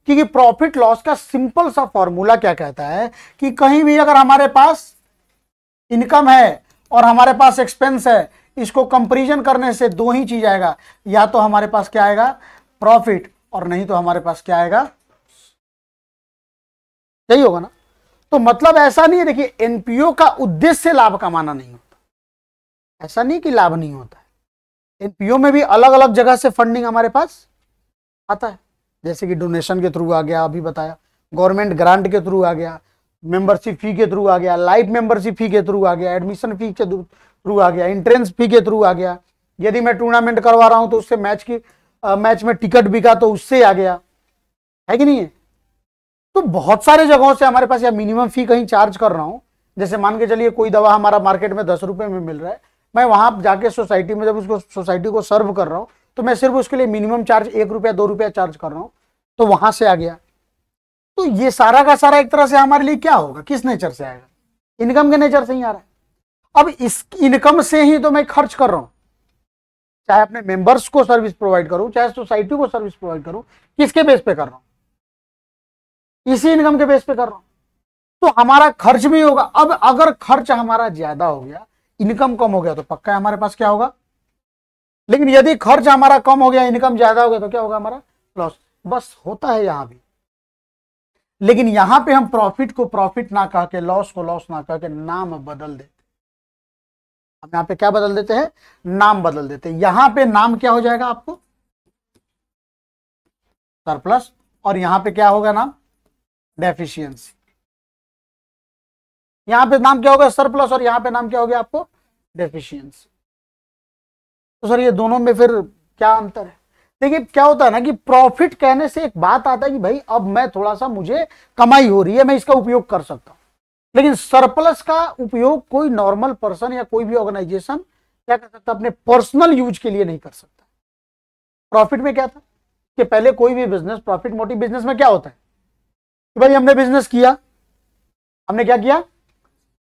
क्योंकि प्रॉफिट लॉस का सिंपल सा फॉर्मूला क्या कहता है कि कहीं भी अगर हमारे पास इनकम है और हमारे पास एक्सपेंस है, इसको कंपैरिजन करने से दो ही चीज आएगा, या तो हमारे पास क्या आएगा प्रॉफिट, और नहीं तो हमारे पास क्या आएगा, यही होगा ना। तो मतलब ऐसा नहीं है, देखिए एनपीओ का उद्देश्य लाभ कमाना नहीं होता, ऐसा नहीं कि लाभ नहीं होता है। एनपीओ में भी अलग अलग जगह से फंडिंग हमारे पास आता है, जैसे कि डोनेशन के थ्रू आ गया, अभी बताया, गवर्नमेंट ग्रांट के थ्रू आ गया, मेंबरशिप फी के थ्रू आ गया, लाइफ मेंबरशिप फी के थ्रू आ गया, एडमिशन फी के थ्रू आ गया, एंट्रेंस फी के थ्रू आ गया, यदि मैं टूर्नामेंट करवा रहा हूं तो उससे मैच में टिकट बिका तो उससे आ गया, है कि नहीं है। तो बहुत सारे जगहों से हमारे पास, या मिनिमम फी कहीं चार्ज कर रहा हूं, जैसे मान के चलिए कोई दवा हमारा मार्केट में 10 रुपए में मिल रहा है, मैं वहां जाके सोसाइटी में जब उसको सोसाइटी को सर्व कर रहा हूं तो मैं सिर्फ उसके लिए मिनिमम चार्ज 1 रुपया 2 रुपया चार्ज कर रहा हूं, तो वहां से आ गया। तो ये सारा का सारा एक तरह से हमारे लिए क्या होगा, किस नेचर से आएगा, इनकम के नेचर से ही आ रहा है। अब इस इनकम से ही तो मैं खर्च कर रहा हूं, चाहे अपने मेंबर्स को सर्विस प्रोवाइड करूं, चाहे सोसाइटी को सर्विस प्रोवाइड करूं, किसके बेस पे कर रहा हूं, इसी इनकम के बेस पे कर रहा हूं, तो हमारा खर्च भी होगा। अब अगर खर्च हमारा ज्यादा हो गया, इनकम कम हो गया, तो पक्का हमारे पास क्या होगा, लेकिन यदि खर्च हमारा कम हो गया, इनकम ज्यादा हो गया, तो क्या होगा, हमारा लॉस। बस होता है यहां भी, लेकिन यहां पे हम प्रॉफिट को प्रॉफिट ना कह के, लॉस को लॉस ना कह के नाम बदल देते। हम यहां पे क्या बदल देते हैं, नाम बदल देते हैं। यहां पे नाम क्या हो जाएगा आपको, सरप्लस, और यहां पे क्या होगा नाम, डेफिशिएंसी। यहां पे नाम क्या होगा, सरप्लस, और यहां पे नाम क्या हो गया आपको, डेफिशिएंसी। तो सर ये दोनों में फिर क्या अंतर है। देखिए क्या होता है ना कि प्रॉफिट कहने से एक बात आता है कि भाई अब मैं थोड़ा सा, मुझे कमाई हो रही है, मैं इसका उपयोग कर सकता हूं, लेकिन सरप्लस का उपयोग कोई नॉर्मल पर्सन या कोई भी ऑर्गेनाइजेशन क्या कर सकता, अपने पर्सनल यूज के लिए नहीं कर सकता। प्रॉफिट में क्या था कि पहले कोई भी बिजनेस, प्रॉफिट मोटिव बिजनेस में क्या होता है कि भाई हमने बिजनेस किया, हमने क्या किया,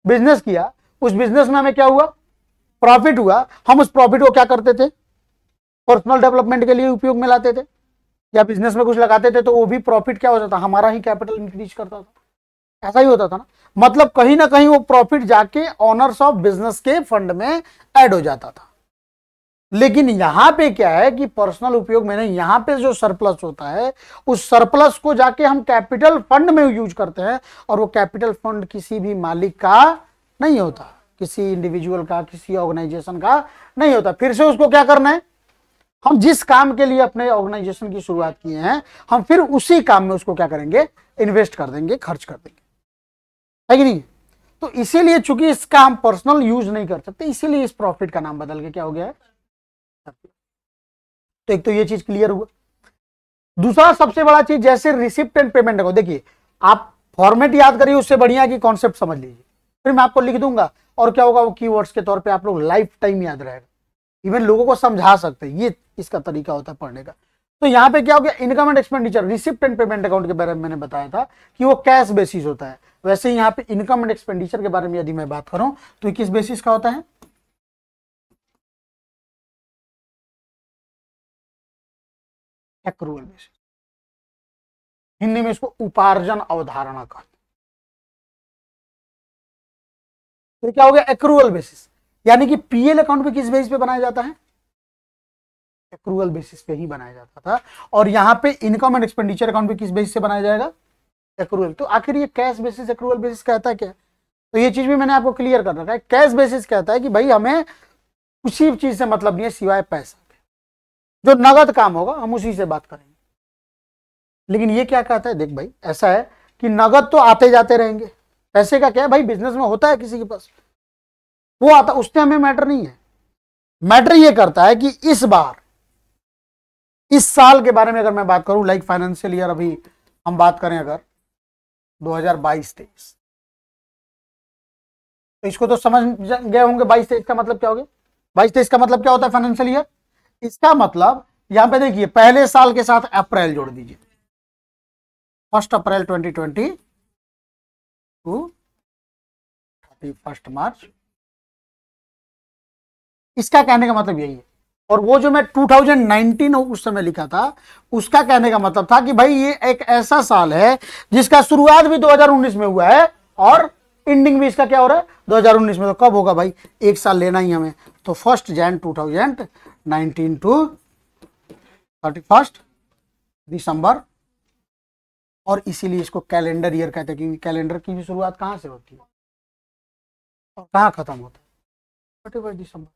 बिजनेस किया, उस बिजनेस में हमें क्या हुआ, प्रॉफिट हुआ, हम उस प्रॉफिट को क्या करते थे, पर्सनल डेवलपमेंट के लिए उपयोग में लाते थे, या बिजनेस में कुछ लगाते थे, तो वो भी प्रॉफिट क्या हो जाता, हमारा ही कैपिटल इंक्रीज करता था। ऐसा ही होता था ना, मतलब कहीं ना कहीं वो प्रॉफिट जाके ऑनर्स ऑफ बिजनेस के फंड में ऐड हो जाता था। लेकिन यहां पे क्या है कि पर्सनल उपयोग में नहीं, यहां पे जो सरप्लस होता है, उस सरप्लस को जाके हम कैपिटल फंड में यूज करते हैं, और वो कैपिटल फंड किसी भी मालिक का नहीं होता, किसी इंडिविजुअल का, किसी ऑर्गेनाइजेशन का नहीं होता। फिर से उसको क्या करना है, हम जिस काम के लिए अपने ऑर्गेनाइजेशन की शुरुआत किए हैं, हम फिर उसी काम में उसको क्या करेंगे, इन्वेस्ट कर देंगे, खर्च कर देंगे, है कि नहीं। तो इसीलिए चूंकि इसका हम पर्सनल यूज नहीं कर सकते, इसीलिए इस प्रॉफिट का नाम बदल के क्या हो गया है। तो एक तो ये चीज क्लियर हुआ। दूसरा सबसे बड़ा चीज, जैसे रिसिप्ट एंड पेमेंट को, देखिए आप फॉर्मेट याद करिए, उससे बढ़िया की कॉन्सेप्ट समझ लीजिए, फिर मैं आपको लिख दूंगा, और क्या होगा, वो कीवर्ड्स के तौर पे आप लोग लाइफ टाइम याद रहेगा, इवन लोगों को समझा सकते हैं, ये इसका तरीका होता है पढ़ने का। तो यहां पे क्या हो गया, income and expenditure, receipt and payment account के बारे में मैंने बताया था कि वो कैश बेसिस होता है, वैसे ही यहाँ पे इनकम एंड एक्सपेंडिचर के बारे में यदि मैं बात करूं तो किस बेसिस का होता है, एक्रूअल बेसिस। हिंदी में इसको उपार्जन अवधारणा कहते हैं। तो क्या हो गया, एक्रूअल बेसिस, यानी कि पीएल अकाउंट पे किस बेसिस पे बनाया जाता है, एक्रूअल बेसिस पे ही बनाया जाता था। और यहां पे इनकम एंड एक्सपेंडिचर अकाउंट पे किस बेसिस से बनाया जाएगा, एक्रूअल। तो आखिर ये कैश बेसिस एक्रूअल बेसिस कहता है क्या, तो ये चीज भी मैंने आपको क्लियर कर रखा है। कैश बेसिस कहता है कि भाई हमें उसी चीज से मतलब नहीं है सिवाय पैसा के, जो नगद काम होगा हम उसी से बात करेंगे। लेकिन ये क्या कहता है, देख भाई ऐसा है कि नगद तो आते जाते रहेंगे, पैसे का क्या है भाई, बिजनेस में होता है किसी के पास, वो आता, उससे हमें मैटर नहीं है। मैटर ये करता है कि इस बार, इस साल के बारे में अगर मैं बात करूं, लाइक फाइनेंशियल ईयर अभी हम बात करें अगर 2022-23, तो इसको तो समझ गए होंगे 22-23 का मतलब क्या हो गया। 22-23 का मतलब क्या होता है फाइनेंशियल ईयर, इसका मतलब यहां पे देखिए पहले साल के साथ अप्रैल जोड़ दीजिए, 1 अप्रैल 2020 टू 31 मार्च। इसका कहने का मतलब यही है और वो जो मैं 2019 उस समय लिखा था, उसका कहने का मतलब था कि भाई ये एक ऐसा साल है जिसका शुरुआत भी 2019 में हुआ है और एंडिंग भी इसका क्या हो रहा है 2019 में। तो कब होगा भाई, एक साल लेना ही हमें, तो 1 जनवरी 2019 टू 31 दिसंबर। और इसीलिए इसको कैलेंडर ईयर कहते हैं, क्योंकि कैलेंडर की भी शुरुआत कहां से होती है और कहां खत्म होता है, 31 दिसंबर।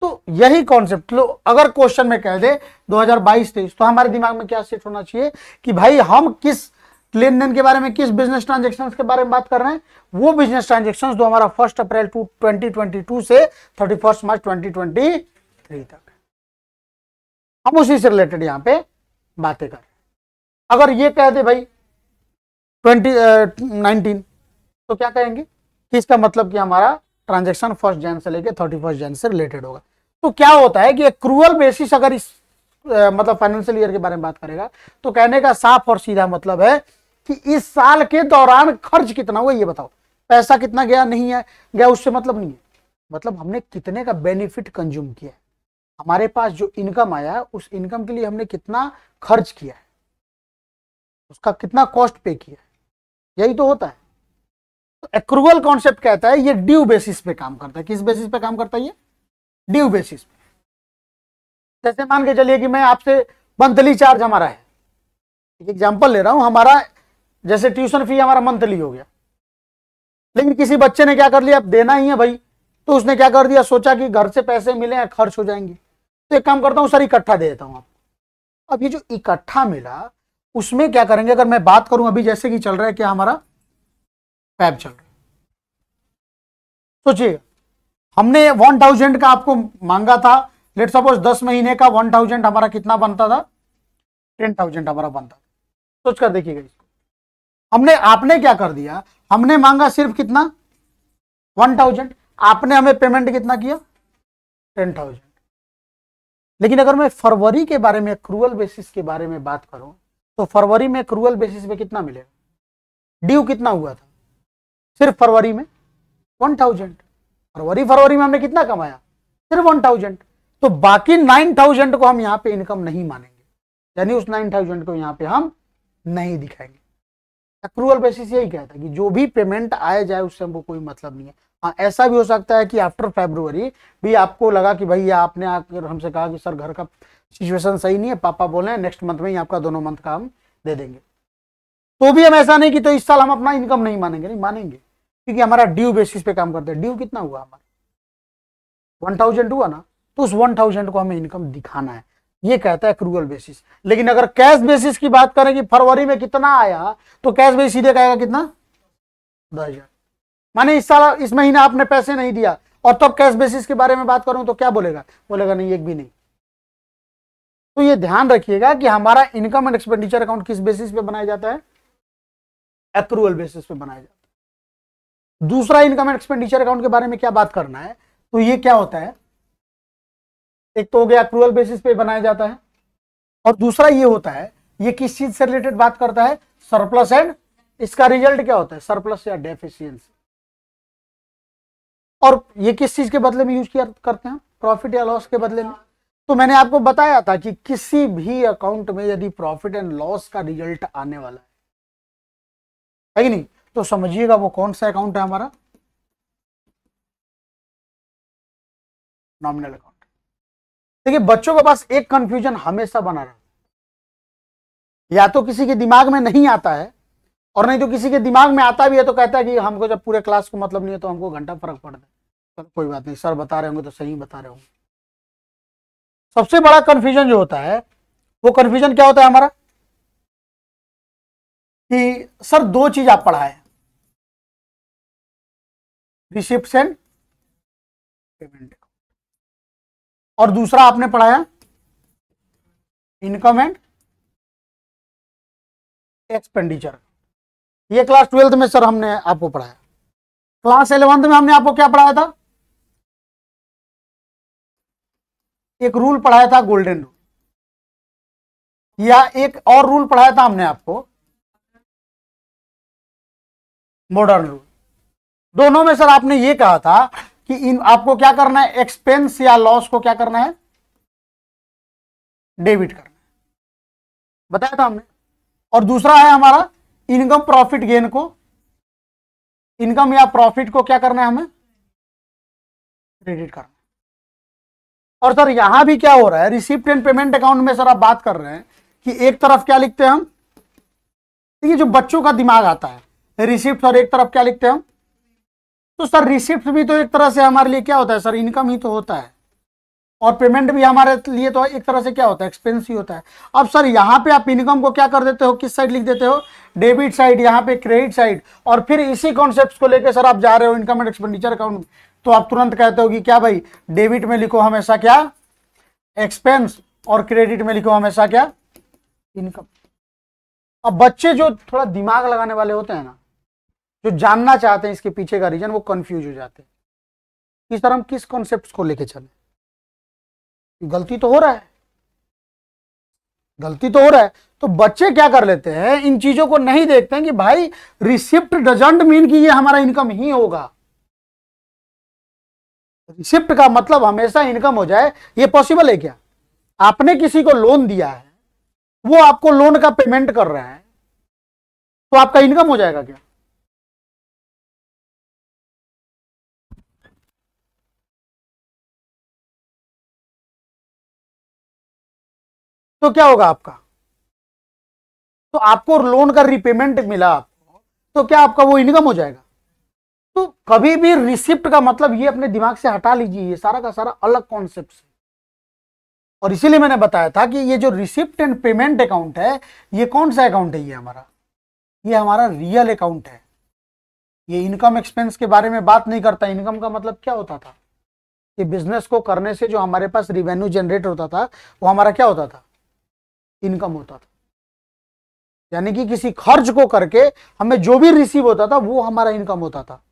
तो यही कॉन्सेप्ट लो, अगर क्वेश्चन में कह दे 2022-23 तो हमारे दिमाग में क्या सेट होना चाहिए कि भाई हम किस लेन देन के बारे में, किस बिजनेस ट्रांजेक्शन के बारे में बात कर रहे हैं, वो बिजनेस ट्रांजेक्शन जो हमारा 1 अप्रैल 2022 से 31 मार्च 2023 तक, हम उसी से रिलेटेड यहां पे बातें कर रहे हैं। अगर ये कह दे भाई 2019 तो क्या कहेंगे कि इसका मतलब कि हमारा ट्रांजेक्शन 1 जनवरी से लेकर 31 जनवरी से रिलेटेड होगा। तो क्या होता है कि एक्रूअल बेसिस अगर इस मतलब फाइनेंशियल ईयर के बारे में बात करेगा तो कहने का साफ और सीधा मतलब है कि इस साल के दौरान खर्च कितना हुआ ये बताओ, पैसा कितना गया नहीं है गया उससे मतलब नहीं है, मतलब हमने कितने का बेनिफिट कंज्यूम किया है, हमारे पास जो इनकम आया उस इनकम के लिए हमने कितना खर्च किया है, उसका कितना कॉस्ट पे किया है, यही तो होता है। तो एक्रूअल कॉन्सेप्ट कहता है ये ड्यू बेसिस पे काम करता है। किस बेसिस पे काम करता है ये, ड्यू बेसिस पे। जैसे मान के चलिए कि मैं आपसे मंथली चार्ज हमारा है, एग्जांपल ले रहा हूं, हमारा जैसे ट्यूशन फी हमारा मंथली हो गया, लेकिन किसी बच्चे ने क्या कर लिया, अब देना ही है भाई, तो उसने क्या कर दिया, सोचा कि घर से पैसे मिले हैं खर्च हो जाएंगे, तो एक काम करता हूं सर इकट्ठा दे देता हूं आपको। अब ये जो इकट्ठा मिला उसमें क्या करेंगे, अगर मैं बात करूं अभी जैसे कि चल रहा है क्या हमारा फैब चल रहा है, सोचिए हमने 1000 का आपको मांगा था, लेट सपोज 10 महीने का 1000 हमारा कितना बनता था, 10,000 हमारा बनता था। सोच कर देखिएगा इसको, हमने आपने क्या कर दिया, हमने मांगा सिर्फ कितना 1000, आपने हमें पेमेंट कितना किया 10,000। लेकिन अगर मैं फरवरी के बारे में एक्रूअल बेसिस के बारे में बात करूं तो फरवरी में एक्रूअल बेसिस पे कितना मिलेगा, ड्यू कितना हुआ था सिर्फ फरवरी में 1000, फरवरी में हमने कितना कमाया सिर्फ 1000, तो बाकी 9000 को हम यहां पे इनकम नहीं मानेंगे, यानी उस 9000 को यहां पे हम नहीं दिखाएंगे। एक्रूअल बेसिस यही कहता है कि जो भी पेमेंट आए जाए उससे हमको कोई मतलब नहीं है। हाँ ऐसा भी हो सकता है कि आफ्टर फरवरी भी आपको लगा कि भैया आपने आकर हमसे कहा कि सर घर का सिचुएशन सही नहीं है, पापा बोले हैं नेक्स्ट मंथ में ही आपका दोनों मंथ का हम दे देंगे, तो भी हम ऐसा नहीं कि तो इस साल हम अपना इनकम नहीं मानेंगे, नहीं मानेंगे, क्योंकि हमारा ड्यू बेसिस पे काम करते हैं। ड्यू कितना हुआ हमारा 1000 हुआ ना, तो उस 1000 को हमें इनकम दिखाना है, ये कहता है एक्रूअल बेसिस। लेकिन अगर कैश बेसिस की बात करें कि फरवरी में कितना आया, तो कैश बेसिस सीधे कहेगा कितना 10,000, माने इस साल इस महीने आपने पैसे नहीं दिया, और तब कैश बेसिस के बारे में बात करूं तो क्या बोलेगा, बोलेगा नहीं एक भी नहीं। तो ये ध्यान रखिएगा कि हमारा इनकम एंड एक्सपेंडिचर अकाउंट किस बेसिस पे बनाया जाता है, एक्रूअल बेसिस पे बनाया जाता है। दूसरा इनकम एंड एक्सपेंडिचर अकाउंट के बारे में क्या बात करना है, तो ये क्या होता है, एक तो हो गया एक्रूअल बेसिस पे बनाया जाता है, और दूसरा ये होता है ये किस चीज से रिलेटेड बात करता है, सरप्लस एंड, इसका रिजल्ट क्या होता है सरप्लस या डेफिशिएंसी, और ये किस चीज के बदले में यूज किया करते हैं, प्रॉफिट या लॉस के बदले में। तो मैंने आपको बताया था कि किसी भी अकाउंट में यदि प्रॉफिट एंड लॉस का रिजल्ट आने वाला है कि नहीं, तो समझिएगा वो कौन सा अकाउंट है हमारा, नॉमिनल अकाउंट। देखिए बच्चों के पास एक कंफ्यूजन हमेशा बना रहा, या तो किसी के दिमाग में नहीं आता है, और नहीं तो किसी के दिमाग में आता भी है तो कहता है कि हमको जब पूरे क्लास को मतलब नहीं है तो हमको घंटा फर्क पड़ता है, तो कोई बात नहीं सर बता रहे होंगे तो सही बता रहे होंगे। सबसे बड़ा कंफ्यूजन जो होता है वो कंफ्यूजन क्या होता है हमारा, कि सर दो चीज आप पढ़ाए, रिसिप्ट्स एंड पेमेंट, और दूसरा आपने पढ़ाया इनकम एंड एक्सपेंडिचर। ये क्लास 12th में सर हमने आपको पढ़ाया, क्लास 11th में हमने आपको क्या पढ़ाया था, एक रूल पढ़ाया था गोल्डन रूल, या एक और रूल पढ़ाया था हमने आपको मॉडर्न रूल। दोनों में सर आपने ये कहा था कि इन आपको क्या करना है, एक्सपेंस या लॉस को क्या करना है, डेबिट करना है, बताया था हमने। और दूसरा है हमारा इनकम प्रॉफिट गेन को, इनकम या प्रॉफिट को क्या करना है, हमें क्रेडिट करना है। और सर यहां भी क्या हो रहा है, रिसिप्ट एंड पेमेंट अकाउंट में सर आप बात कर रहे हैं कि एक तरफ क्या लिखते हैं हम, देखिए जो बच्चों का दिमाग आता है रिसिप्ट, और एक तरफ क्या लिखते हैं हम, तो सर रिसिप्ट भी तो एक तरह से हमारे लिए क्या होता है सर, इनकम ही तो होता है, और पेमेंट भी हमारे लिए तो एक तरह से क्या होता है, एक्सपेंस ही होता है। अब सर यहाँ पे आप इनकम को क्या कर देते हो, किस साइड लिख देते हो, डेबिट साइड, यहाँ पे क्रेडिट साइड, और फिर इसी कॉन्सेप्ट को लेकर सर आप जा रहे हो इनकम एंड एक्सपेंडिचर अकाउंट में, तो आप तुरंत कहते हो कि क्या भाई, डेबिट में लिखो हमेशा क्या, एक्सपेंस, और क्रेडिट में लिखो हमेशा क्या, इनकम। अब बच्चे जो थोड़ा दिमाग लगाने वाले होते हैं ना, जो जानना चाहते हैं इसके पीछे का रीजन, वो कंफ्यूज हो जाते हैं कि सर हम किस कॉन्सेप्ट को लेके चले, गलती तो हो रहा है, गलती तो हो रहा है। तो बच्चे क्या कर लेते हैं, इन चीजों को नहीं देखते हैं कि भाई रिसिप्ट डजंट मीन कि ये हमारा इनकम ही होगा, रिसिप्ट का मतलब हमेशा इनकम हो जाए, ये पॉसिबल है क्या? आपने किसी को लोन दिया है, वो आपको लोन का पेमेंट कर रहा है, तो आपका इनकम हो जाएगा क्या? तो क्या होगा आपका, तो आपको लोन का रिपेमेंट मिला आपको, तो क्या आपका वो इनकम हो जाएगा? तो कभी भी रिसिप्ट का मतलब ये अपने दिमाग से हटा लीजिए, ये सारा का सारा अलग कॉन्सेप्ट है। और इसीलिए मैंने बताया था कि ये जो रिसिप्ट एंड पेमेंट अकाउंट है, ये कौन सा अकाउंट है, ये हमारा रियल अकाउंट है। ये इनकम एक्सपेंस के बारे में बात नहीं करता। इनकम का मतलब क्या होता था, कि बिजनेस को करने से जो हमारे पास रिवेन्यू जनरेट होता था, वो हमारा क्या होता था, इनकम होता था। यानी कि किसी खर्च को करके हमें जो भी रिसीव होता था, वो हमारा इनकम होता था।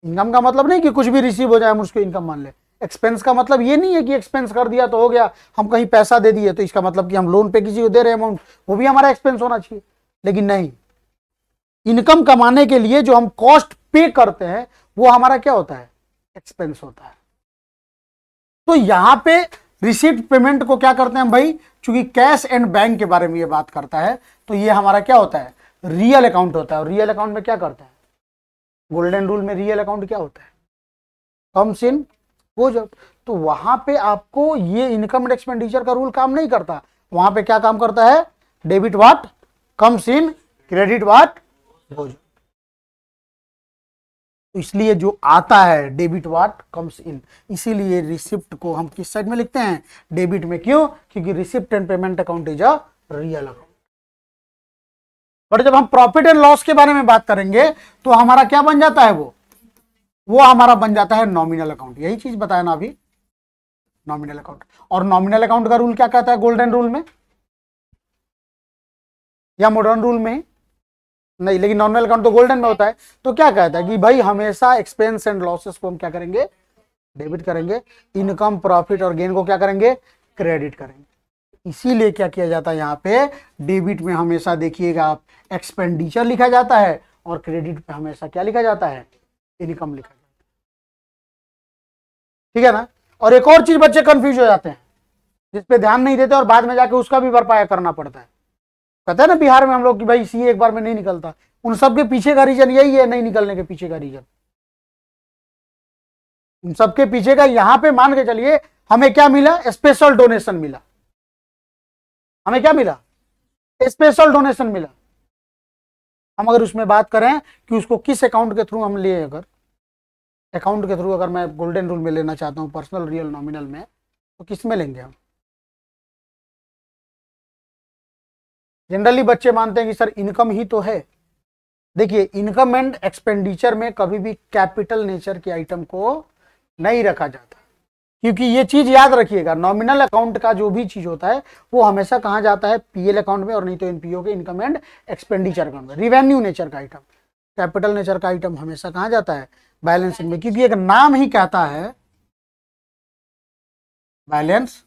इनकम का मतलब नहीं कि कुछ भी रिसीव हो जाए हम उसको इनकम मान ले। एक्सपेंस का मतलब ये नहीं है कि एक्सपेंस कर दिया तो हो गया, हम कहीं पैसा दे दिए तो इसका मतलब कि हम लोन पे किसी को दे रहे अमाउंट, वो भी हमारा एक्सपेंस होना चाहिए। लेकिन नहीं, इनकम कमाने के लिए जो हम कॉस्ट पे करते हैं, वो हमारा क्या होता है, एक्सपेंस होता है। तो यहां पे रिसीप्ट पेमेंट को क्या करते हैं हम भाई, चूंकि कैश एंड बैंक के बारे में ये बात करता है, तो ये हमारा क्या होता है, रियल अकाउंट होता है। और रियल अकाउंट में क्या करता है, गोल्डन रूल में रियल अकाउंट क्या होता है, कम्स इन गोज आउट। तो वहां पे आपको ये इनकम एंड एक्सपेंडिचर का रूल काम नहीं करता। वहां पे क्या काम करता है, debit what comes in, credit what goes out. तो इसलिए जो आता है डेबिट व्हाट कम्स इन, इसीलिए रिसिप्ट को हम किस साइड में लिखते हैं, डेबिट में। क्यों? क्योंकि receipt and payment account is a real account. But जब हम प्रॉफिट एंड लॉस के बारे में बात करेंगे, तो हमारा क्या बन जाता है, वो हमारा बन जाता है नॉमिनल अकाउंट। यही चीज बताया ना अभी, नॉमिनल अकाउंट। और नॉमिनल अकाउंट का रूल क्या कहता है, गोल्डन रूल में या मॉडर्न रूल में नहीं, लेकिन नॉमिनल अकाउंट तो गोल्डन में होता है। तो क्या कहता है कि भाई हमेशा एक्सपेंस एंड लॉसेस को हम क्या करेंगे, डेबिट करेंगे, इनकम प्रॉफिट और गेन को क्या करेंगे, क्रेडिट करेंगे। इसीलिए क्या किया जाता है यहाँ पे, डेबिट में हमेशा देखिएगा आप एक्सपेंडिचर लिखा जाता है, और क्रेडिट पे हमेशा क्या लिखा जाता है, इनकम लिखा जाता है। ठीक है ना? और एक और चीज बच्चे कंफ्यूज हो जाते हैं, जिसपे ध्यान नहीं देते, और बाद में जाके उसका भी भरपाया करना पड़ता है। कहते हैं ना बिहार में हम लोग कि भाई सीए एक बार में नहीं निकलता। उन सब के पीछे का रीजन यही है, नहीं निकलने के पीछे का रीजन, उन सबके पीछे का, यहां पे मान के चलिए हमें क्या मिला, स्पेशल डोनेशन मिला। हमें क्या मिला, स्पेशल डोनेशन मिला। हम अगर उसमें बात करें कि उसको किस अकाउंट के थ्रू हम लिए, अगर अकाउंट के थ्रू अगर मैं गोल्डन रूल में लेना चाहता हूं, पर्सनल रियल नॉमिनल में, तो किस में लेंगे हम? जनरली बच्चे मानते हैं कि सर इनकम ही तो है। देखिए इनकम एंड एक्सपेंडिचर में कभी भी कैपिटल नेचर के आइटम को नहीं रखा जाता, क्योंकि ये चीज याद रखिएगा, नॉमिनल अकाउंट का जो भी चीज होता है वो हमेशा कहां जाता है, पीएल अकाउंट में, और नहीं तो एनपीओ के इनकम एंड एक्सपेंडिचर अकाउंट में। रिवेन्यू नेचर का आइटम, कैपिटल नेचर का आइटम हमेशा कहां जाता है, बैलेंस शीट में, क्योंकि एक नाम ही कहता है बैलेंस।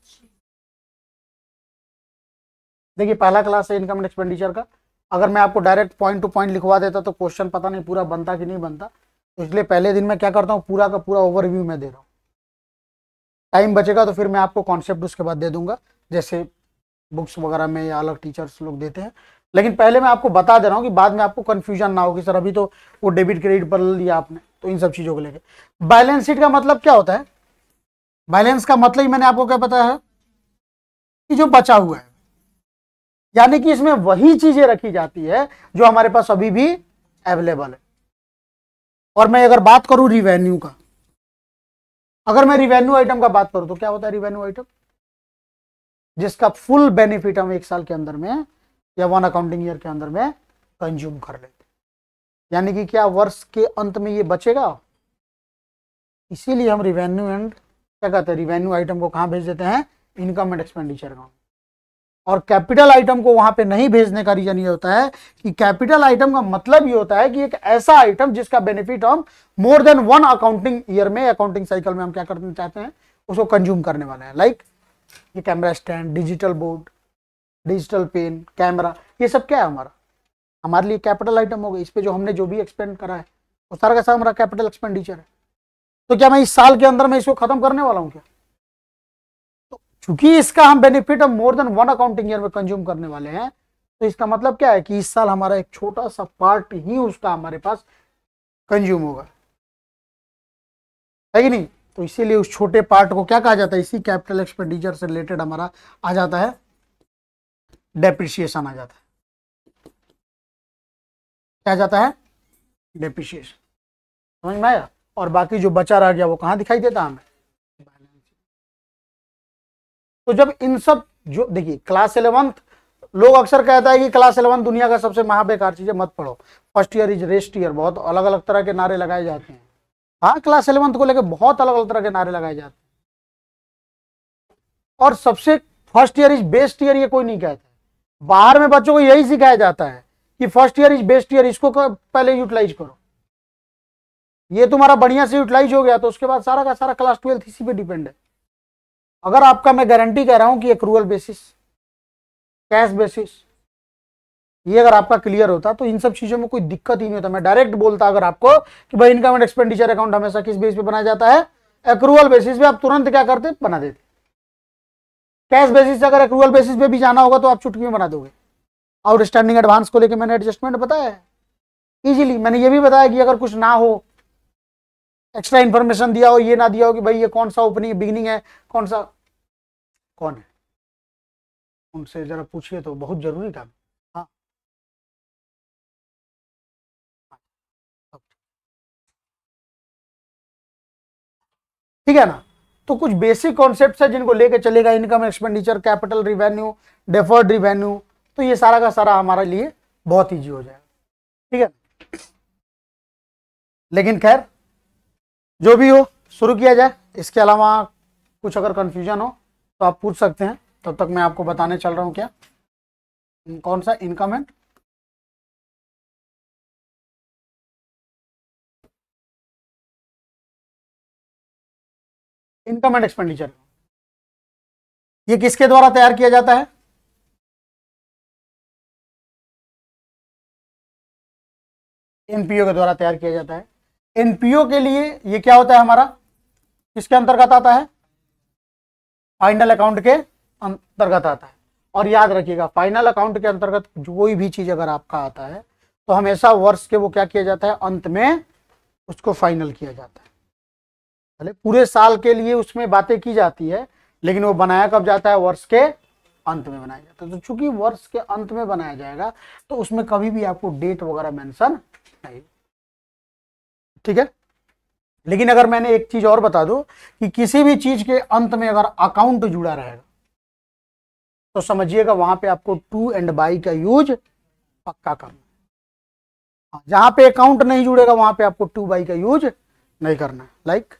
देखिए पहला क्लास है इनकम एंड एक्सपेंडिचर का, अगर मैं आपको डायरेक्ट पॉइंट टू पॉइंट लिखवा देता तो क्वेश्चन पता नहीं पूरा बनता कि नहीं बनता। तो इसलिए पहले दिन मैं क्या करता हूँ, पूरा का पूरा ओवरव्यू मैं दे रहा हूँ। टाइम बचेगा तो फिर मैं आपको कॉन्सेप्ट उसके बाद दे दूंगा, जैसे बुक्स वगैरह में या अलग टीचर्स लोग देते हैं। लेकिन पहले मैं आपको बता दे रहा हूँ कि बाद में आपको कंफ्यूजन ना हो कि सर अभी तो वो डेबिट क्रेडिट पर लिया आपने, तो इन सब चीजों को लेकर। बैलेंस शीट का मतलब क्या होता है? बैलेंस का मतलब ही मैंने आपको क्या पता है कि जो बचा हुआ है, यानी कि इसमें वही चीजें रखी जाती है जो हमारे पास अभी भी अवेलेबल है। और मैं अगर बात करूं रिवेन्यू का, अगर मैं रिवेन्यू आइटम का बात करूं तो क्या होता है रिवेन्यू आइटम? जिसका फुल बेनिफिट हम एक साल के अंदर में या 1 अकाउंटिंग ईयर के अंदर में कंज्यूम कर लेते, यानी कि क्या वर्ष के अंत में ये बचेगा। इसीलिए हम रिवेन्यू एंड क्या कहते हैं, रिवेन्यू आइटम को कहां भेज देते हैं, इनकम एंड एक्सपेंडिचर अकाउंट। और कैपिटल आइटम को वहां पे नहीं भेजने का रीजन ये होता है कि कैपिटल आइटम का मतलब ये होता है कि एक ऐसा आइटम जिसका बेनिफिट हम मोर देन 1 अकाउंटिंग ईयर में, अकाउंटिंग साइकिल में हम क्या करना चाहते हैं, उसको कंज्यूम करने वाले हैं। लाइक ये camera stand, digital board, digital pen, camera, ये सब क्या है हमारे लिए कैपिटल आइटम हो गए। इस पे जो हमने जो भी एक्सपेंड करा है वो सारा का सारा हमारा कैपिटल एक्सपेंडिचर है। तो क्या मैं इस साल के अंदर में इसको खत्म करने वाला हूं क्या? तो चूंकि इसका हम बेनिफिट हम मोर देन 1 अकाउंटिंग ईयर में कंज्यूम करने वाले हैं, तो इसका मतलब क्या है कि इस साल हमारा एक छोटा सा पार्ट ही उसका हमारे पास कंज्यूम होगा, है कि नहीं? तो इसीलिए उस छोटे पार्ट को क्या कहा जाता है, इसी कैपिटल एक्सपेंडिचर से रिलेटेड हमारा आ जाता है डेप्रिसिएशन, आ जाता है। क्या जाता है? डेप्रिसिएशन। समझ में आया? और बाकी जो बचा रह गया वो कहां दिखाई देता है हमें? तो जब इन सब जो देखिए क्लास 11th, लोग अक्सर कहता है कि क्लास 11 दुनिया का सबसे महाबेकार चीज है, मत पढ़ो, first year is rest year, बहुत अलग अलग तरह के नारे लगाए जाते हैं। हाँ, क्लास 11th को लेकर बहुत अलग अलग तरह के नारे लगाए जाते हैं, और सबसे first year is best year ये कोई नहीं कहता है। बाहर में बच्चों को यही सिखाया जाता है कि first year is best year, इसको पहले यूटिलाइज करो। ये तुम्हारा बढ़िया से यूटिलाइज हो गया तो उसके बाद सारा का सारा क्लास 12 इसी पे डिपेंड है। अगर आपका, मैं गारंटी कह रहा हूं कि एक्रूअल बेसिस, कैश बेसिस, ये अगर आपका क्लियर होता तो इन सब चीजों में कोई दिक्कत ही नहीं होता। मैं डायरेक्ट बोलता अगर आपको कि भाई इनकम एंड एक्सपेंडिचर अकाउंट हमेशा किस बेस पे बनाया जाता है, एक्रूअल बेसिस पे, आप तुरंत क्या करते, बना देते। कैश बेसिस से अगर एक्रूअल बेसिस पे भी जाना होगा तो आप चुटकी में बना दोगे। आउटस्टैंडिंग एडवांस को लेकर मैंने एडजस्टमेंट बताया है इजीली। मैंने ये भी बताया कि अगर कुछ ना हो, एक्स्ट्रा इन्फॉर्मेशन दिया हो, ये ना दिया हो कि भाई ये कौन सा ओपनिंग बिगिनिंग है, कौन सा, कौन है, उनसे जरा पूछिए तो बहुत जरूरी काम। हाँ, ठीक है ना? तो कुछ बेसिक कॉन्सेप्ट्स है जिनको लेके चलेगा, income expenditure, capital, revenue, deferred revenue, तो ये सारा का सारा हमारे लिए बहुत ईजी हो जाएगा, ठीक है। लेकिन खैर जो भी हो, शुरू किया जाए। इसके अलावा कुछ अगर कंफ्यूजन हो तो आप पूछ सकते हैं, तब तक मैं आपको बताने चल रहा हूं क्या, कौन सा, इनकम एंड एक्सपेंडिचर। ये किसके द्वारा तैयार किया जाता है? एनपीओ के द्वारा तैयार किया जाता है। एनपीओ के लिए ये क्या होता है हमारा, किसके अंतर्गत आता है? फाइनल अकाउंट के अंतर्गत आता है। और याद रखिएगा, फाइनल अकाउंट के अंतर्गत कोई भी चीज अगर आपका आता है तो हमेशा वर्ष के वो क्या किया जाता है, अंत में उसको फाइनल किया जाता है। भले पूरे साल के लिए उसमें बातें की जाती है, लेकिन वो बनाया कब जाता है, वर्ष के अंत में बनाया जाता है। तो चूंकि वर्ष के अंत में बनाया जाएगा तो उसमें कभी भी आपको डेट वगैरह मेंशन नहीं, ठीक है। लेकिन अगर मैंने एक चीज और बता दूं कि किसी भी चीज के अंत में अगर अकाउंट जुड़ा रहेगा तो समझिएगा वहां पे आपको टू एंड बाई का यूज पक्का करना। जहां पे अकाउंट नहीं जुड़ेगा वहां पे आपको टू बाई का यूज नहीं करना है। लाइक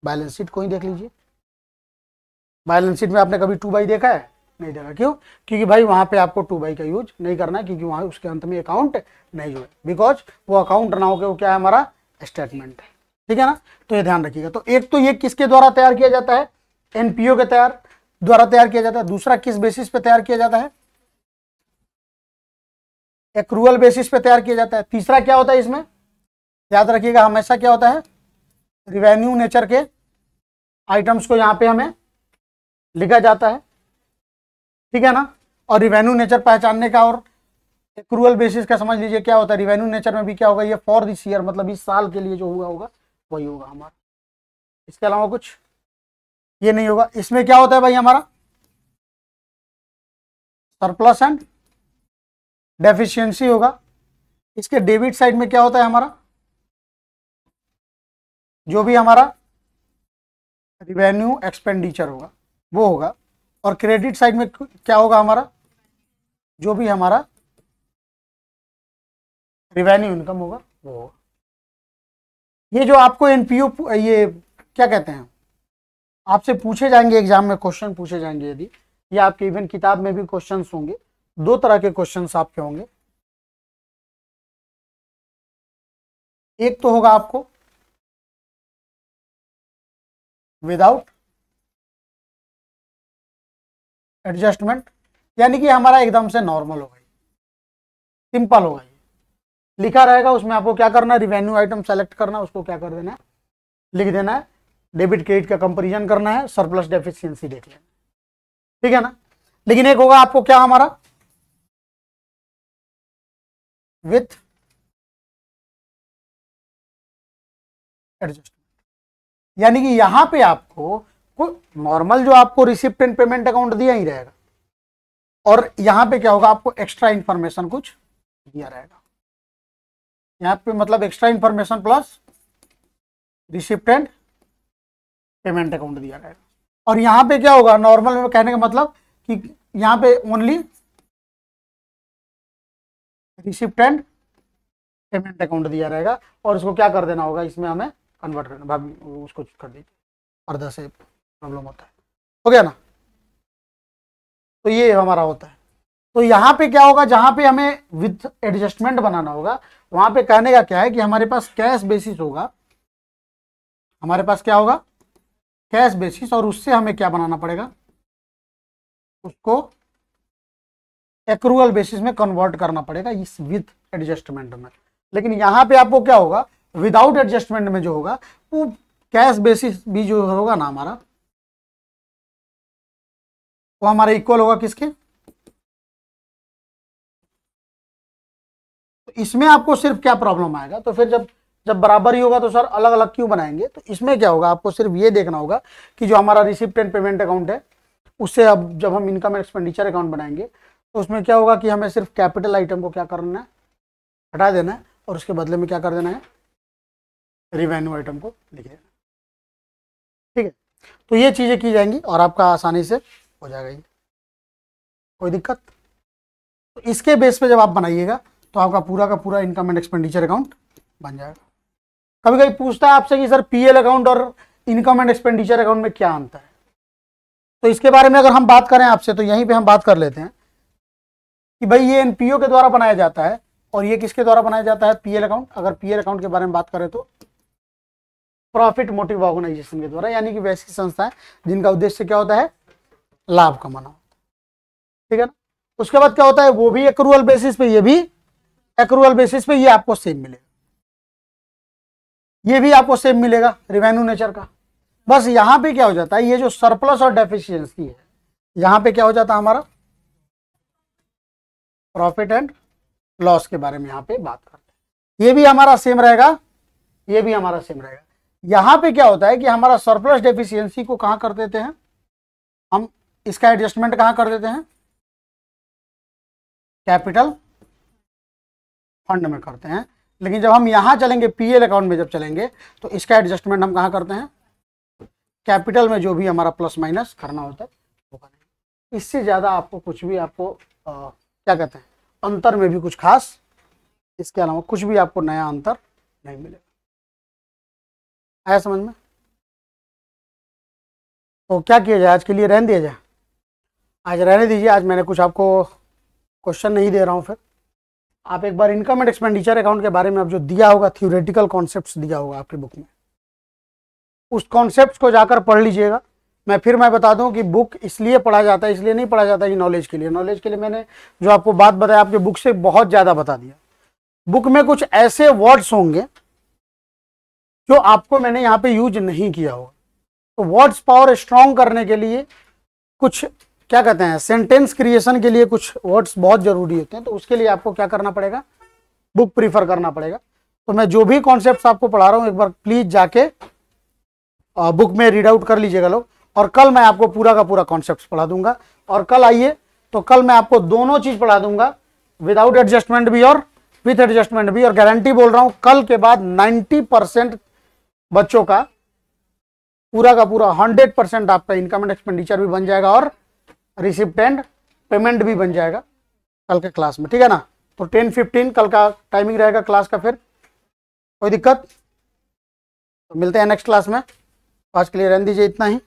बैलेंस शीट को ही देख लीजिए, बैलेंस शीट में आपने कभी टू बाई देखा है? नहीं देखा। क्यों? क्योंकि भाई वहां पे आपको टू बाई का यूज नहीं करना है, क्योंकि वहां उसके अंत में अकाउंट नहीं जुड़े, बिकॉज वो अकाउंट ना होकर वो क्या है, हमारा स्टेटमेंट है, ठीक है ना। तो ये ध्यान रखिएगा। तो एक तो ये किसके द्वारा तैयार किया जाता है, एनपीओ के द्वारा तैयार किया जाता है। दूसरा किस बेसिस पे तैयार किया जाता है, एक्रूअल बेसिस पे तैयार किया जाता है। तीसरा क्या होता है इसमें, याद रखिएगा हमेशा क्या होता है, रिवेन्यू नेचर के आइटम्स को यहाँ पे हमें लिखा जाता है, ठीक है ना। और रिवेन्यू नेचर पहचानने का और एक्रूअल बेसिस का समझ लीजिए क्या होता है। रिवेन्यू नेचर में भी क्या होगा, ये फॉर दिस ईयर, मतलब इस साल के लिए जो हुआ होगा वही होगा हमारा, इसके अलावा कुछ ये नहीं होगा। इसमें क्या होता है भाई, हमारा सरप्लस एंड डेफिशिएंसी होगा। इसके डेबिट साइड में क्या होता है, हमारा जो भी हमारा रिवेन्यू एक्सपेंडिचर होगा वो होगा। और क्रेडिट साइड में क्या होगा, हमारा जो भी हमारा रिवेन्यू इनकम होगा वो होगा। ये जो आपको एनपीओ, ये क्या कहते हैं, आपसे पूछे जाएंगे एग्जाम में, क्वेश्चन पूछे जाएंगे यदि, या आपके इवन किताब में भी क्वेश्चंस होंगे। दो तरह के क्वेश्चंस आपके होंगे, एक तो होगा आपको विदाउट एडजस्टमेंट, यानी कि हमारा एकदम से नॉर्मल होगा, सिंपल होगा, ये लिखा रहेगा उसमें, आपको क्या करना है, रिवेन्यू आइटम सेलेक्ट करना है, उसको क्या कर देना है, लिख देना है, डेबिट क्रेडिट का कंपैरिजन करना है, सरप्लस डेफिशिएंसी देख लेना, ठीक है ना। लेकिन एक होगा आपको क्या, हमारा विथ एडजस्टमेंट, यानी कि यहां पे आपको नॉर्मल जो आपको रिसिप्ट एंड पेमेंट अकाउंट दिया ही रहेगा, और यहां पे क्या होगा, आपको एक्स्ट्रा इंफॉर्मेशन कुछ दिया रहेगा। यहां पे मतलब extra information plus receipt and payment account दिया रहेगा। और यहां पे क्या होगा, नॉर्मल में कहने का मतलब कि यहां पे only receipt and payment account दिया रहेगा, और उसको क्या कर देना होगा, इसमें हमें कन्वर्ट करना, भाभी उसको कर दीजिए, अर्धा से प्रॉब्लम होता है, हो गया ना। तो ये हमारा होता है। तो यहाँ पे क्या होगा, जहां पे हमें विथ एडजस्टमेंट बनाना होगा, वहां पे कहने का क्या है कि हमारे पास कैश बेसिस होगा, हमारे पास क्या होगा, कैश बेसिस, और उससे हमें क्या बनाना पड़ेगा, उसको एक्रूअल बेसिस में कन्वर्ट करना पड़ेगा इस विथ एडजस्टमेंट में। लेकिन यहां पे आपको क्या होगा, विदाउट एडजस्टमेंट में जो होगा वो कैश बेसिस भी जो होगा ना हमारा, वो हमारा इक्वल होगा किसके, तो इसमें आपको सिर्फ क्या प्रॉब्लम आएगा, तो फिर जब बराबर ही होगा तो सर अलग अलग क्यों बनाएंगे, तो इसमें क्या होगा, आपको सिर्फ ये देखना होगा कि जो हमारा रिसिप्ट एंड पेमेंट अकाउंट है, उससे अब जब हम इनकम एंड एक्सपेंडिचर अकाउंट बनाएंगे तो उसमें क्या होगा कि हमें सिर्फ कैपिटल आइटम को क्या करना है, हटा देना है, और उसके बदले में क्या कर देना है, रिवेन्यू आइटम को लिख देना, ठीक है। तो ये चीजें की जाएंगी और आपका आसानी से हो जाएगा ये, कोई दिक्कत। तो इसके बेस पे जब आप बनाइएगा तो आपका पूरा का पूरा इनकम एंड एक्सपेंडिचर अकाउंट बन जाएगा। कभी कभी पूछता है आपसे कि सर पीएल अकाउंट और इनकम एंड एक्सपेंडिचर अकाउंट में क्या अंतर है, तो इसके बारे में अगर हम बात करें आपसे तो यहीं पे हम बात कर लेते हैं कि भाई ये एनपीओ के द्वारा बनाया जाता है और ये किसके द्वारा बनाया जाता है, पीएल अकाउंट। अगर पीएल अकाउंट के बारे में बात करें तो प्रॉफिट मोटिव ऑर्गेनाइजेशन के द्वारा, यानी कि वैसी संस्थाएं जिनका उद्देश्य क्या होता है, लाभ कमाना, ठीक है ना। उसके बाद क्या होता है, वो भी एक्रूअल बेसिस पे, ये भी एक्रूअल बेसिस पे, ये आपको सेम मिलेगा, ये भी आपको सेम मिलेगा रिवेन्यू नेचर का। बस यहां पे क्या हो जाता है, ये जो सरप्लस और डेफिशिएंसी है, यहां पे क्या हो जाता है, हमारा प्रॉफिट एंड लॉस के बारे में यहां पे बात करते हैं। ये भी हमारा सेम रहेगा, ये भी हमारा सेम रहेगा। यहां पे क्या होता है कि हमारा सरप्लस डेफिशिएंसी को कहां कर देते हैं हम, इसका एडजस्टमेंट कहां कर देते हैं, कैपिटल फंड में करते हैं। लेकिन जब हम यहां चलेंगे पीएल अकाउंट में जब चलेंगे तो इसका एडजस्टमेंट हम कहां करते हैं, कैपिटल में जो भी हमारा प्लस माइनस करना होता है वो करेंगे। इससे ज्यादा आपको कुछ भी आपको क्या कहते हैं, अंतर में भी कुछ खास इसके अलावा कुछ भी आपको नया अंतर नहीं मिलेगा। आया समझ में। तो क्या किया जाए, आज के लिए रहने दिया जाए, आज रहने दीजिए। आज मैंने कुछ आपको क्वेश्चन नहीं दे रहा हूँ। फिर आप एक बार इनकम एंड एक्सपेंडिचर अकाउंट के बारे में अब जो दिया होगा, थ्योरेटिकल कॉन्सेप्ट्स दिया होगा आपकी बुक में, उस कॉन्सेप्ट्स को जाकर पढ़ लीजिएगा। मैं बता दूं कि बुक इसलिए पढ़ा जाता है, इसलिए नहीं पढ़ा जाता कि नॉलेज के लिए। नॉलेज के लिए मैंने जो आपको बात बताया आपके बुक से बहुत ज़्यादा बता दिया। बुक में कुछ ऐसे वर्ड्स होंगे जो आपको मैंने यहाँ पे यूज नहीं किया होगा। तो वर्ड्स पावर स्ट्रॉन्ग करने के लिए कुछ क्या कहते हैं, सेंटेंस क्रिएशन के लिए कुछ वर्ड्स बहुत जरूरी होते हैं। तो उसके लिए आपको क्या करना पड़ेगा, बुक प्रीफर करना पड़ेगा। तो मैं जो भी कॉन्सेप्ट्स आपको पढ़ा रहा हूँ एक बार प्लीज जाके बुक में रीड आउट कर लीजिएगा लोग, और कल मैं आपको पूरा का पूरा कॉन्सेप्ट पढ़ा दूंगा। और कल आइए तो कल मैं आपको दोनों चीज पढ़ा दूंगा, विदाउट एडजस्टमेंट भी और विथ एडजस्टमेंट भी। और गारंटी बोल रहा हूं कल के बाद 90% बच्चों का पूरा का पूरा 100% आपका इनकम एंड एक्सपेंडिचर भी बन जाएगा और रिसिप्ट एंड पेमेंट भी बन जाएगा कल के क्लास में, ठीक है ना। तो 10:15 कल का टाइमिंग रहेगा क्लास का। फिर कोई दिक्कत, तो मिलते हैं नेक्स्ट क्लास में। आज के लिए रहने दीजिए इतना ही।